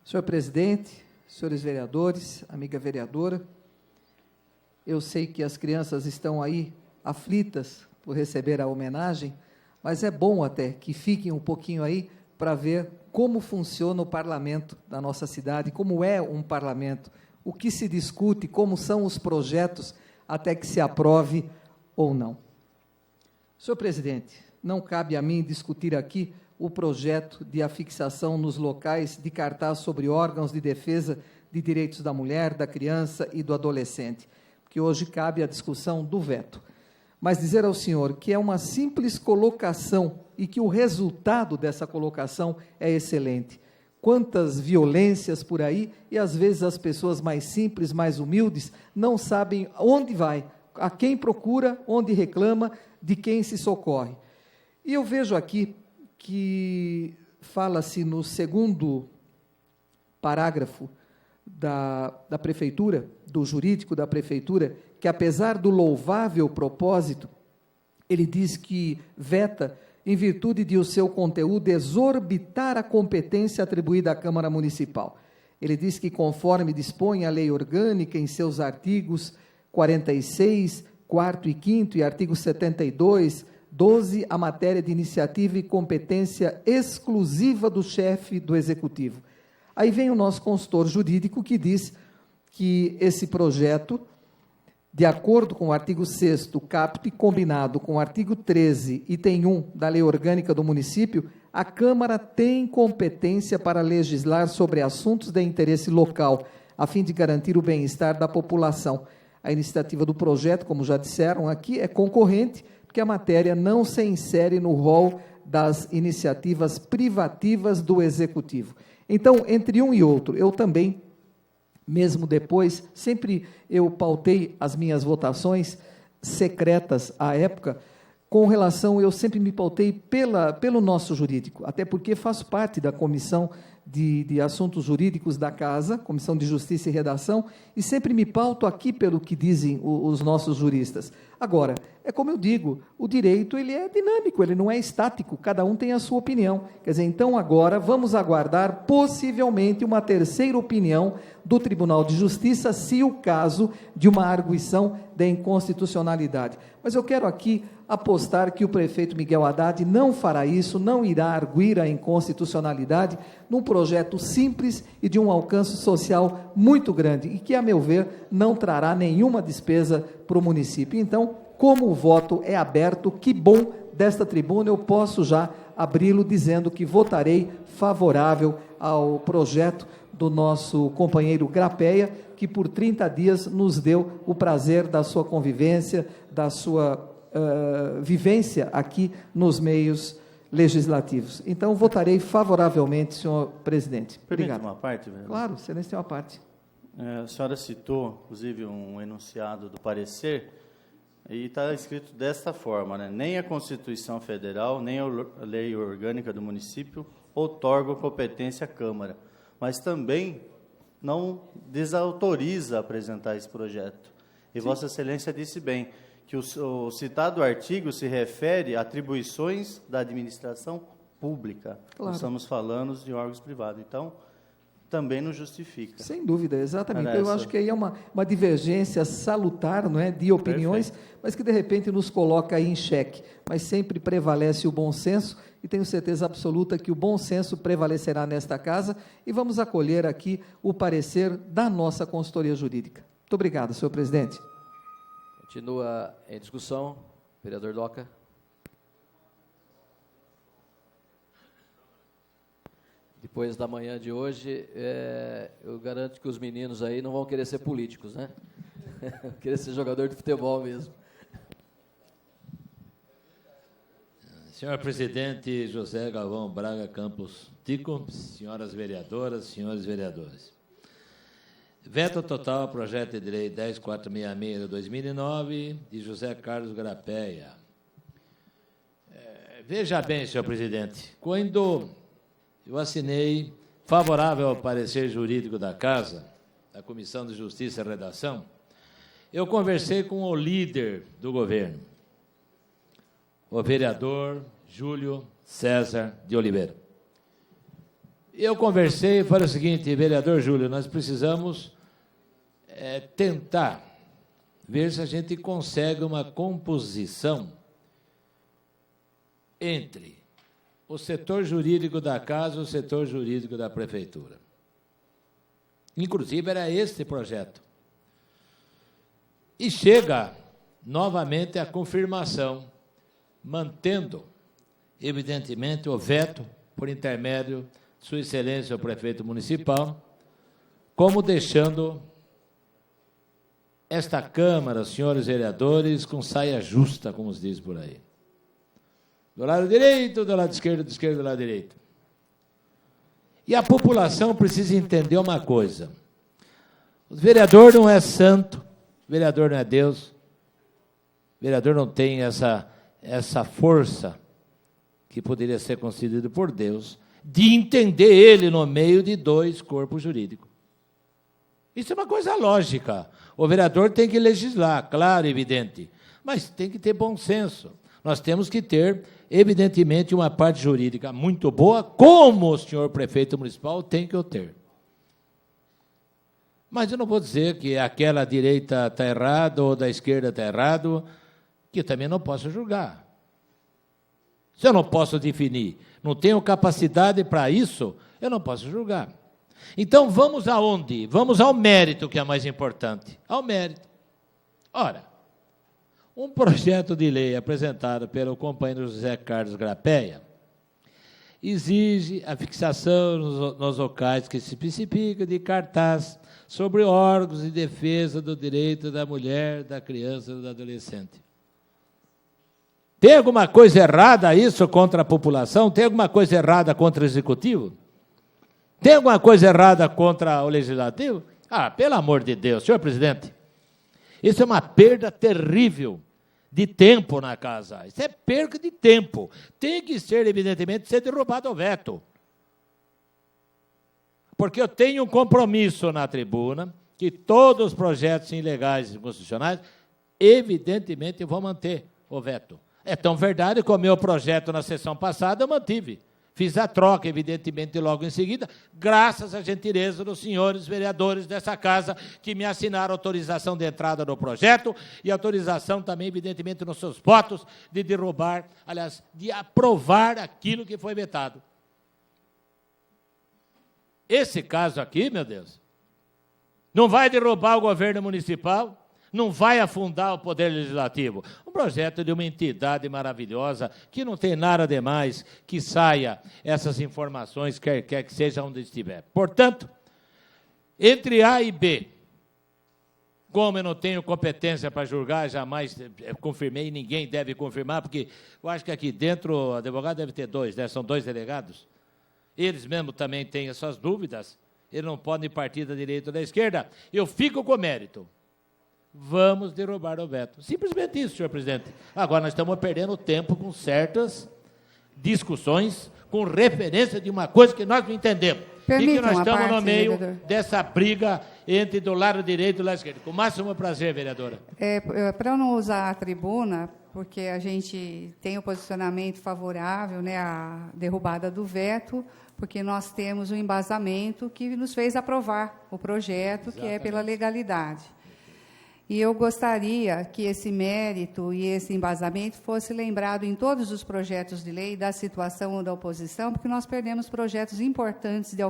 Senhor presidente, senhores vereadores, amiga vereadora, eu sei que as crianças estão aí aflitas por receber a homenagem, mas é bom até que fiquem um pouquinho aí para ver como funciona o parlamento da nossa cidade, como é um parlamento, o que se discute, como são os projetos até que se aprove ou não. Senhor presidente, não cabe a mim discutir aqui o projeto de afixação nos locais de cartaz sobre órgãos de defesa de direitos da mulher, da criança e do adolescente, porque hoje cabe a discussão do veto. Mas dizer ao senhor que é uma simples colocação e que o resultado dessa colocação é excelente. Quantas violências por aí, e às vezes as pessoas mais simples, mais humildes, não sabem onde vai, a quem procura, onde reclama, de quem se socorre. E eu vejo aqui que fala-se no segundo parágrafo da prefeitura, do jurídico da prefeitura, que apesar do louvável propósito, ele diz que veta em virtude de o seu conteúdo exorbitar a competência atribuída à Câmara Municipal. Ele diz que, conforme dispõe a lei orgânica em seus artigos 46, 4º e 5º e artigo 72, 12, a matéria de iniciativa e competência exclusiva do chefe do Executivo. Aí vem o nosso consultor jurídico que diz que esse projeto, de acordo com o artigo 6º, caput, combinado com o artigo 13, item 1 da Lei Orgânica do Município, a Câmara tem competência para legislar sobre assuntos de interesse local, a fim de garantir o bem-estar da população. A iniciativa do projeto, como já disseram aqui, é concorrente, porque a matéria não se insere no rol das iniciativas privativas do Executivo. Então, entre um e outro, eu também, mesmo depois, sempre eu pautei as minhas votações secretas à época, com relação, eu sempre me pautei pelo nosso jurídico, até porque faço parte da Comissão de Assuntos Jurídicos da Casa, Comissão de Justiça e Redação, e sempre me pauto aqui pelo que dizem os nossos juristas. Agora, é como eu digo, o direito ele é dinâmico, ele não é estático, cada um tem a sua opinião. Quer dizer, então agora vamos aguardar possivelmente uma terceira opinião do Tribunal de Justiça, se o caso de uma arguição de inconstitucionalidade. Mas eu quero aqui apostar que o prefeito Miguel Haddad não fará isso, não irá arguir a inconstitucionalidade num projeto simples e de um alcance social muito grande e que, a meu ver, não trará nenhuma despesa para o município. Então, como o voto é aberto, que bom desta tribuna, eu posso já abri-lo dizendo que votarei favorável ao projeto do nosso companheiro Grapeia, que por 30 dias nos deu o prazer da sua convivência, da sua vivência aqui nos meios legislativos. Então, votarei favoravelmente, senhor presidente. Permite Obrigado. uma parte, vereador? Claro, excelência tem uma parte. A senhora citou, inclusive, um enunciado do parecer, e está escrito desta forma, né? Nem a Constituição Federal, nem a Lei Orgânica do Município outorgam competência à Câmara, mas também não desautoriza apresentar esse projeto. E Sim. Vossa Excelência disse bem que o citado artigo se refere a atribuições da administração pública. Claro. Nós estamos falando de órgãos privados. Então, também não justifica. Sem dúvida, exatamente. Era Eu essa. acho que aí é uma divergência salutar, não é, de opiniões, Perfeito. mas que de repente nos coloca aí em xeque. Mas sempre prevalece o bom senso e tenho certeza absoluta que o bom senso prevalecerá nesta casa e vamos acolher aqui o parecer da nossa consultoria jurídica. Muito obrigado, senhor presidente. Continua em discussão, vereador Doca. Depois da manhã de hoje, eu garanto que os meninos aí não vão querer ser políticos, né? Vão querer ser jogador de futebol mesmo. Senhor presidente José Galvão Braga Campos Tico, senhoras vereadoras, senhores vereadores. Veto total ao projeto de lei 10466 de 2009, de José Carlos Grapeia. Veja bem, senhor presidente, quando eu assinei favorável ao parecer jurídico da Casa, da Comissão de Justiça e Redação, eu conversei com o líder do governo, o vereador Júlio César de Oliveira. Eu conversei e falei o seguinte: vereador Júlio, nós precisamos tentar ver se a gente consegue uma composição entre o setor jurídico da Casa e o setor jurídico da Prefeitura. Inclusive, era esse projeto. E chega novamente a confirmação, mantendo, evidentemente, o veto por intermédio de Sua Excelência, o prefeito municipal, como deixando esta Câmara, senhores vereadores, com saia justa, como se diz por aí. Do lado direito, do lado esquerdo, do lado direito. E a população precisa entender uma coisa: o vereador não é santo, o vereador não é Deus, o vereador não tem essa força que poderia ser concedida por Deus, de entender ele no meio de dois corpos jurídicos. Isso é uma coisa lógica. O vereador tem que legislar, claro, evidente, mas tem que ter bom senso. Nós temos que ter, evidentemente, uma parte jurídica muito boa, como o senhor prefeito municipal tem que ter. Mas eu não vou dizer que aquela direita está errada ou da esquerda está errado, que eu também não posso julgar. Se eu não posso definir, não tenho capacidade para isso, eu não posso julgar. Então, vamos aonde? Vamos ao mérito, que é mais importante. Ao mérito. Ora, um projeto de lei apresentado pelo companheiro José Carlos Grapeia exige a fixação nos locais que se especifica de cartaz sobre órgãos de defesa do direito da mulher, da criança e do adolescente. Tem alguma coisa errada isso contra a população? Tem alguma coisa errada contra o executivo? Tem alguma coisa errada contra o legislativo? Ah, pelo amor de Deus, senhor presidente, isso é uma perda terrível de tempo na Casa. Isso é perda de tempo. Tem que ser, evidentemente, ser derrubado o veto. Porque eu tenho um compromisso na tribuna que todos os projetos ilegais e inconstitucionais, evidentemente, eu vou manter o veto. É tão verdade que o meu projeto na sessão passada eu mantive. Fiz a troca, evidentemente, logo em seguida, graças à gentileza dos senhores vereadores dessa Casa, que me assinaram autorização de entrada no projeto e autorização também, evidentemente, nos seus votos de derrubar, aliás, de aprovar aquilo que foi vetado. Esse caso aqui, meu Deus, não vai derrubar o governo municipal, não vai afundar o poder legislativo. Um projeto de uma entidade maravilhosa, que não tem nada demais que saia essas informações, quer que seja onde estiver. Portanto, entre A e B, como eu não tenho competência para julgar, jamais confirmei, ninguém deve confirmar, porque eu acho que aqui dentro o advogado deve ter dois, né? São dois delegados. Eles mesmos também têm as suas dúvidas, eles não podem partir da direita ou da esquerda. Eu fico com mérito. Vamos derrubar o veto. Simplesmente isso, senhor presidente. Agora, nós estamos perdendo tempo com certas discussões, com referência de uma coisa que nós não entendemos. Permitam, e que nós estamos no meio vereador, dessa briga entre do lado direito e do lado esquerdo. Com o máximo prazer, vereadora. Para eu não usar a tribuna, porque a gente tem o posicionamento favorável, né, à derrubada do veto, porque nós temos um embasamento que nos fez aprovar o projeto, que é pela legalidade. E eu gostaria que esse mérito e esse embasamento fosse lembrado em todos os projetos de lei da situação da oposição, porque nós perdemos projetos importantes de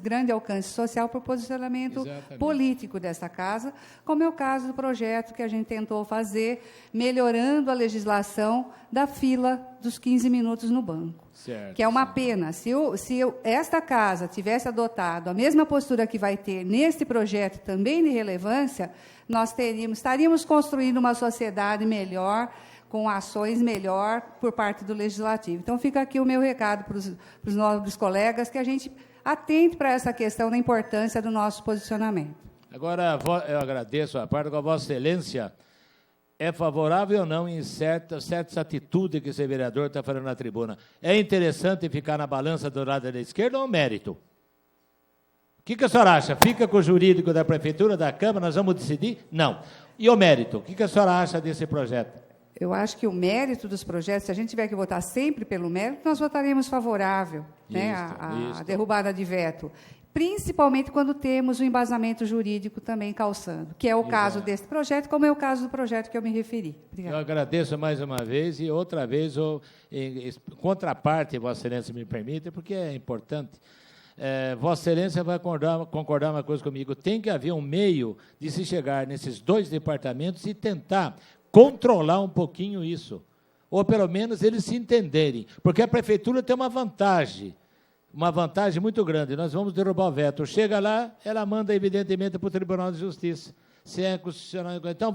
grande alcance social por posicionamento político dessa Casa, como é o caso do projeto que a gente tentou fazer, melhorando a legislação da fila dos 15 minutos no banco. Certo, que é uma pena. Se esta Casa tivesse adotado a mesma postura que vai ter neste projeto também de relevância, nós estaríamos construindo uma sociedade melhor, com ações melhor por parte do Legislativo. Então, fica aqui o meu recado para os nobres colegas, que a gente atente para essa questão da importância do nosso posicionamento. Agora, eu agradeço a parte com a Vossa Excelência. É favorável ou não em certas atitudes que esse vereador está falando na tribuna? É interessante ficar na balança do lado da esquerda ou o mérito? O que a senhora acha? Fica com o jurídico da Prefeitura, da Câmara, nós vamos decidir? Não. E o mérito? O que a senhora acha desse projeto? Eu acho que o mérito dos projetos, se a gente tiver que votar sempre pelo mérito, nós votaremos favorável, né, a derrubada de veto. Principalmente quando temos o embasamento jurídico também calçando, que é o caso desse projeto, como é o caso do projeto que eu me referi. Obrigada. Eu agradeço mais uma vez e outra vez, em contraparte, Vossa Excelência me permite, porque é importante. Vossa Excelência vai concordar uma coisa comigo, tem que haver um meio de se chegar nesses dois departamentos e tentar controlar um pouquinho isso, ou pelo menos eles se entenderem, porque a Prefeitura tem uma vantagem muito grande, nós vamos derrubar o veto. Chega lá, ela manda, evidentemente, para o Tribunal de Justiça, se é constitucional. Então,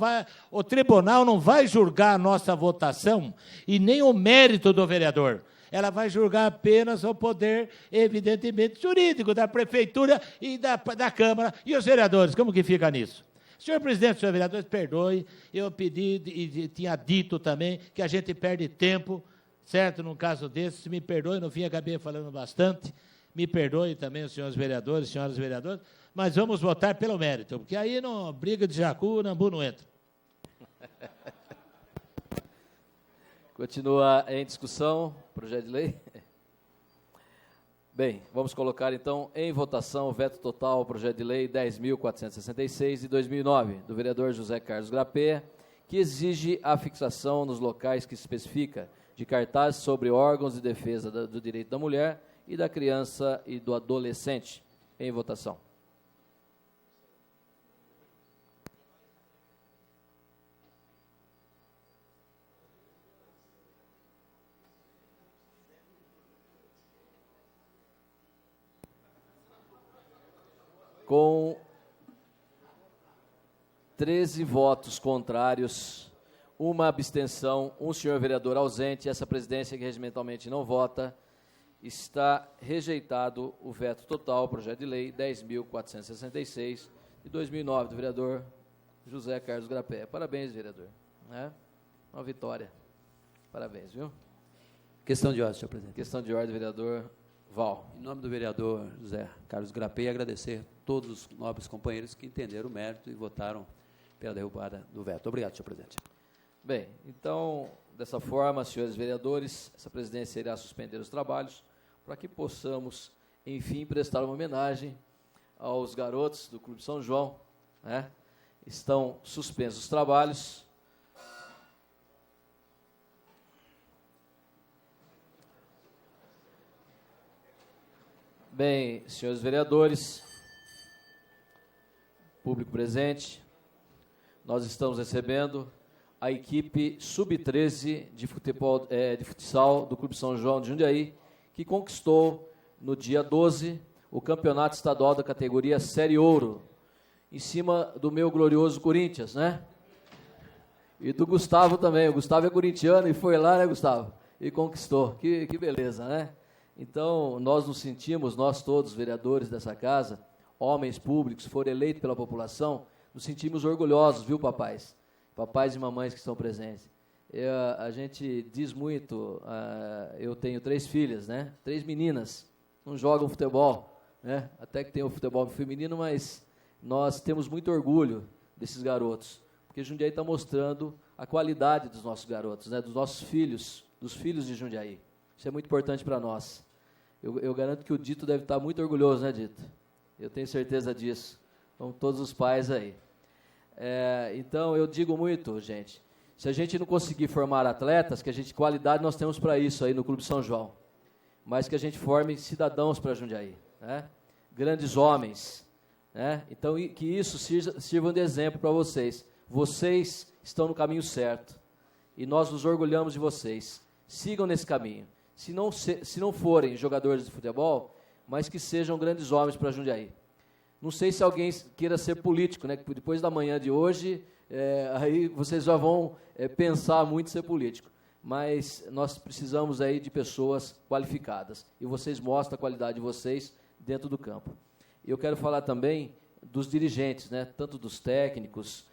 o tribunal não vai julgar a nossa votação e nem o mérito do vereador. Ela vai julgar apenas o poder, evidentemente, jurídico da Prefeitura e da Câmara. E os vereadores, como que fica nisso? Senhor presidente, senhor vereador, perdoe, eu pedi e tinha dito também que a gente perde tempo, certo, num caso desse, me perdoe, no fim acabei falando bastante, me perdoe também os senhores vereadores, senhoras vereadoras, mas vamos votar pelo mérito, porque aí não briga de jacu, nambu não entra. Continua em discussão, projeto de lei. Bem, vamos colocar então em votação o veto total ao projeto de lei 10.466 de 2009, do vereador José Carlos Grapeia, que exige a fixação nos locais que se especifica de cartazes sobre órgãos de defesa do direito da mulher e da criança e do adolescente. Em votação. Com 13 votos contrários, uma abstenção, um senhor vereador ausente, essa presidência que regimentalmente não vota, está rejeitado o veto total ao projeto de lei 10.466 de 2009, do vereador José Carlos Grapeia. Parabéns, vereador. Uma vitória. Parabéns, viu? Questão de ordem, senhor presidente. Questão de ordem, vereador Val. Em nome do vereador José Carlos Grapeia, agradecer a todos os nobres companheiros que entenderam o mérito e votaram pela derrubada do veto. Obrigado, senhor presidente. Bem, então, dessa forma, senhores vereadores, essa presidência irá suspender os trabalhos para que possamos, enfim, prestar uma homenagem aos garotos do Clube São João, né? Estão suspensos os trabalhos. Bem, senhores vereadores, público presente, nós estamos recebendo a equipe sub-13 de futsal do Clube São João de Jundiaí, que conquistou no dia 12 o campeonato estadual da categoria Série Ouro, em cima do meu glorioso Corinthians, né? E do Gustavo também. O Gustavo é corintiano e foi lá, né, Gustavo? E conquistou. Que beleza, né? Então, nós nos sentimos, nós todos, vereadores dessa casa, homens públicos, foram eleitos pela população, nos sentimos orgulhosos, viu, papais? Papais e mamães que estão presentes. A gente diz muito, eu tenho 3 filhas, né? 3 meninas, não jogam futebol, né? Até que tem o futebol feminino, mas nós temos muito orgulho desses garotos, porque Jundiaí está mostrando a qualidade dos nossos garotos, né? Dos nossos filhos, dos filhos de Jundiaí. Isso é muito importante para nós. Eu garanto que o Dito deve estar muito orgulhoso, né, Dito? Eu tenho certeza disso. Como todos os pais aí. Então, eu digo muito, gente, se a gente não conseguir formar atletas, qualidade nós temos para isso aí no Clube São João, mas que a gente forme cidadãos para Jundiaí, né? Grandes homens, né? Então, que isso sirva de exemplo para vocês. Vocês estão no caminho certo e nós nos orgulhamos de vocês. Sigam nesse caminho. Se não forem jogadores de futebol, mas que sejam grandes homens para Jundiaí. Não sei se alguém queira ser político, né? Depois da manhã de hoje, aí vocês já vão pensar muito em ser político. Mas nós precisamos aí de pessoas qualificadas. E vocês mostram a qualidade de vocês dentro do campo. Eu quero falar também dos dirigentes, né? Tanto dos técnicos,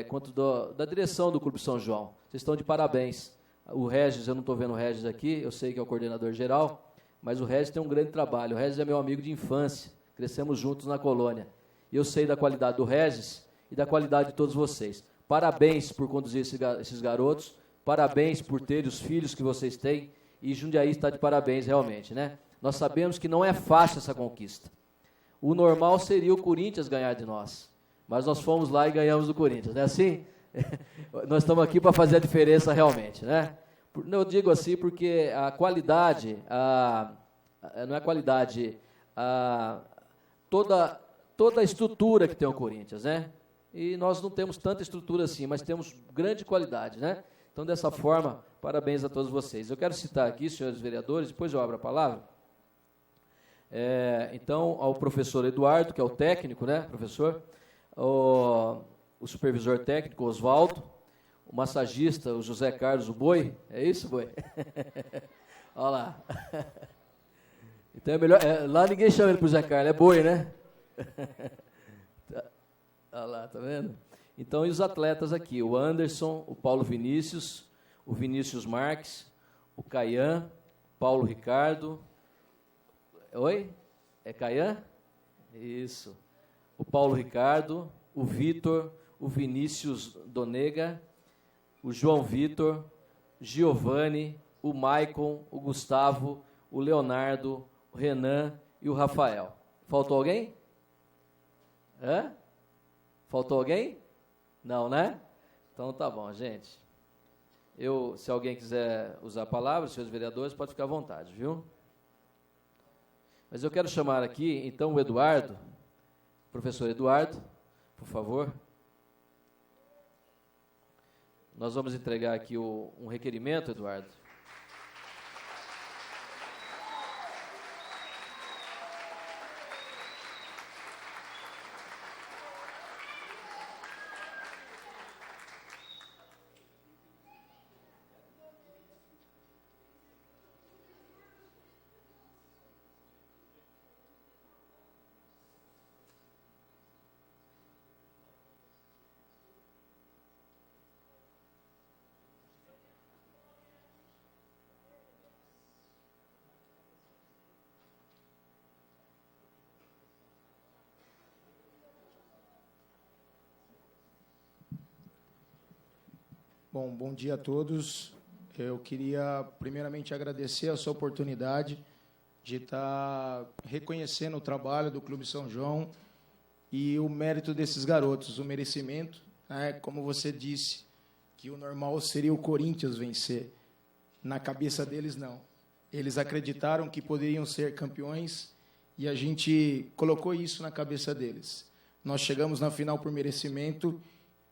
quanto da direção do Clube São João. Vocês estão de parabéns. O Regis, eu não estou vendo o Regis aqui, eu sei que é o coordenador geral, mas o Regis tem um grande trabalho. O Regis é meu amigo de infância, crescemos juntos na colônia. E eu sei da qualidade do Regis e da qualidade de todos vocês. Parabéns por conduzir esses garotos, parabéns por ter os filhos que vocês têm, e Jundiaí está de parabéns realmente, né? Nós sabemos que não é fácil essa conquista. O normal seria o Corinthians ganhar de nós, mas nós fomos lá e ganhamos do Corinthians, não é assim? Nós estamos aqui para fazer a diferença realmente, né? Eu digo assim porque a qualidade, não é qualidade, toda a estrutura que tem o Corinthians, né? E nós não temos tanta estrutura assim, mas temos grande qualidade, né? Então, dessa forma, parabéns a todos vocês. Eu quero citar aqui, senhores vereadores, depois eu abro a palavra. Então, ao professor Eduardo, que é o técnico, né, professor? O supervisor técnico, Oswaldo, o massagista, o José Carlos, o Boi, é isso, Boi? Olha lá. Então é melhor, lá ninguém chama ele para o José Carlos, é Boi, né? Olha lá, tá vendo? Então, e os atletas aqui, o Anderson, o Paulo Vinícius, o Vinícius Marques, o Caian, Paulo Ricardo, oi? É Caian? Isso. O Paulo Ricardo, o Vitor, o Vinícius Donega, o João Vitor, Giovanni, o Maicon, o Gustavo, o Leonardo, o Renan e o Rafael. Faltou alguém? Hã? Faltou alguém? Não, né? Então tá bom, gente. Se alguém quiser usar a palavra, senhores vereadores, pode ficar à vontade, viu? Mas eu quero chamar aqui, então, o Eduardo, professor Eduardo, por favor. Nós vamos entregar aqui um requerimento, Eduardo. Bom dia a todos. Eu queria, primeiramente, agradecer a sua oportunidade de estar reconhecendo o trabalho do Clube São João e o mérito desses garotos, o merecimento, né? Como você disse, que o normal seria o Corinthians vencer. Na cabeça deles, não. Eles acreditaram que poderiam ser campeões e a gente colocou isso na cabeça deles. Nós chegamos na final por merecimento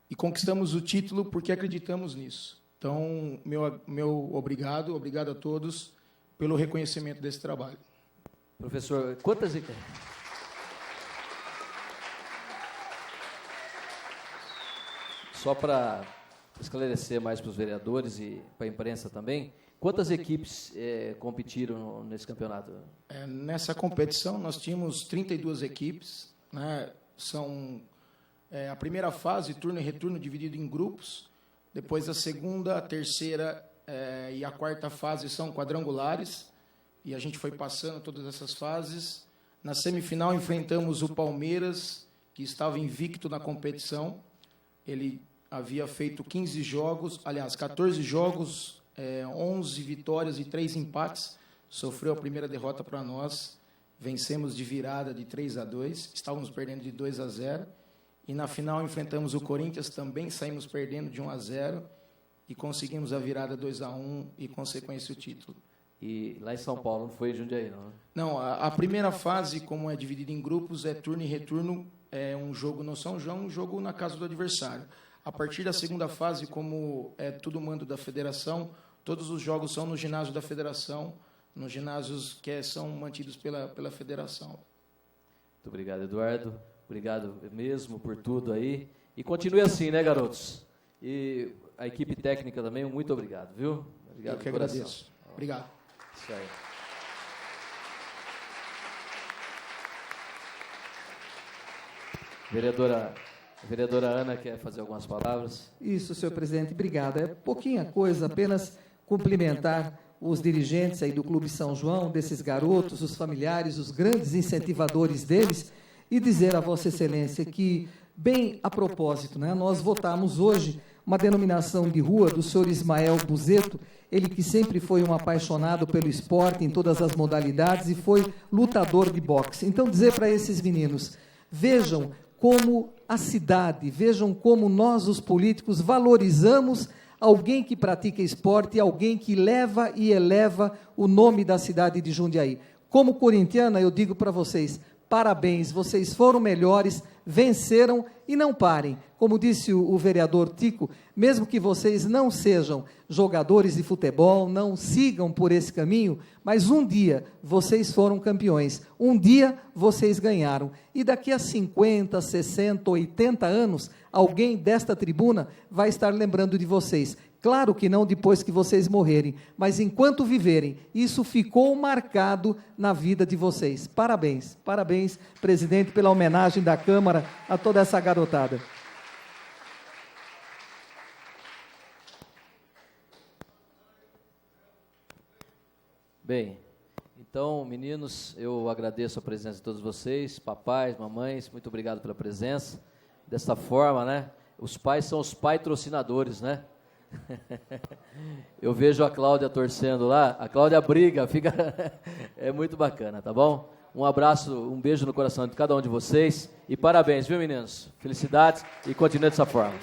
e conquistamos o título porque acreditamos nisso. Então, meu obrigado a todos pelo reconhecimento desse trabalho. Professor, quantas... Só para esclarecer mais para os vereadores e para a imprensa também, quantas equipes competiram nesse campeonato? Nessa competição, nós tínhamos 32 equipes, né? São... a primeira fase, turno e retorno, dividido em grupos. Depois a segunda, a terceira e a quarta fase são quadrangulares. E a gente foi passando todas essas fases. Na semifinal, enfrentamos o Palmeiras, que estava invicto na competição. Ele havia feito 14 jogos, 11 vitórias e 3 empates. Sofreu a primeira derrota para nós. Vencemos de virada de 3-2. Estávamos perdendo de 2-0. E na final enfrentamos o Corinthians, também saímos perdendo de 1-0 e conseguimos a virada 2-1 e, consequência, o título. E lá em São Paulo, não foi em Jundiaí, não? Não, a primeira fase, como é dividida em grupos, é turno e retorno, é um jogo no São João, um jogo na casa do adversário. A partir da segunda fase, como é tudo mando da federação, todos os jogos são no ginásio da federação, nos ginásios que são mantidos pela federação. Muito obrigado, Eduardo. Obrigado mesmo por tudo aí. E continue assim, né, garotos? E a equipe técnica também, muito obrigado, viu? Obrigado. Eu que agradeço. Obrigado. Isso aí. Vereadora Ana quer fazer algumas palavras? Isso, senhor presidente, obrigado. É pouquinha coisa, apenas cumprimentar os dirigentes aí do Clube São João, desses garotos, os familiares, os grandes incentivadores deles, e dizer a Vossa Excelência que, bem a propósito, né, nós votamos hoje uma denominação de rua do senhor Ismael Buzeto, ele que sempre foi um apaixonado pelo esporte em todas as modalidades e foi lutador de boxe. Então, dizer para esses meninos, vejam como a cidade, vejam como nós, os políticos, valorizamos alguém que pratica esporte, alguém que leva e eleva o nome da cidade de Jundiaí. Como corintiana, eu digo para vocês, parabéns, vocês foram melhores, venceram e não parem. Como disse o vereador Tico, mesmo que vocês não sejam jogadores de futebol, não sigam por esse caminho, mas um dia vocês foram campeões, um dia vocês ganharam. E daqui a 50, 60, 80 anos, alguém desta tribuna vai estar lembrando de vocês. Claro que não depois que vocês morrerem, mas enquanto viverem, isso ficou marcado na vida de vocês. Parabéns, parabéns, presidente, pela homenagem da Câmara a toda essa garotada. Bem, então, meninos, eu agradeço a presença de todos vocês, papais, mamães, muito obrigado pela presença. Desta forma, né, os pais são os patrocinadores, né? Eu vejo a Cláudia torcendo lá, a Cláudia briga, fica é muito bacana, tá bom? Um abraço, um beijo no coração de cada um de vocês e parabéns, viu, meninos? Felicidades e continue dessa forma.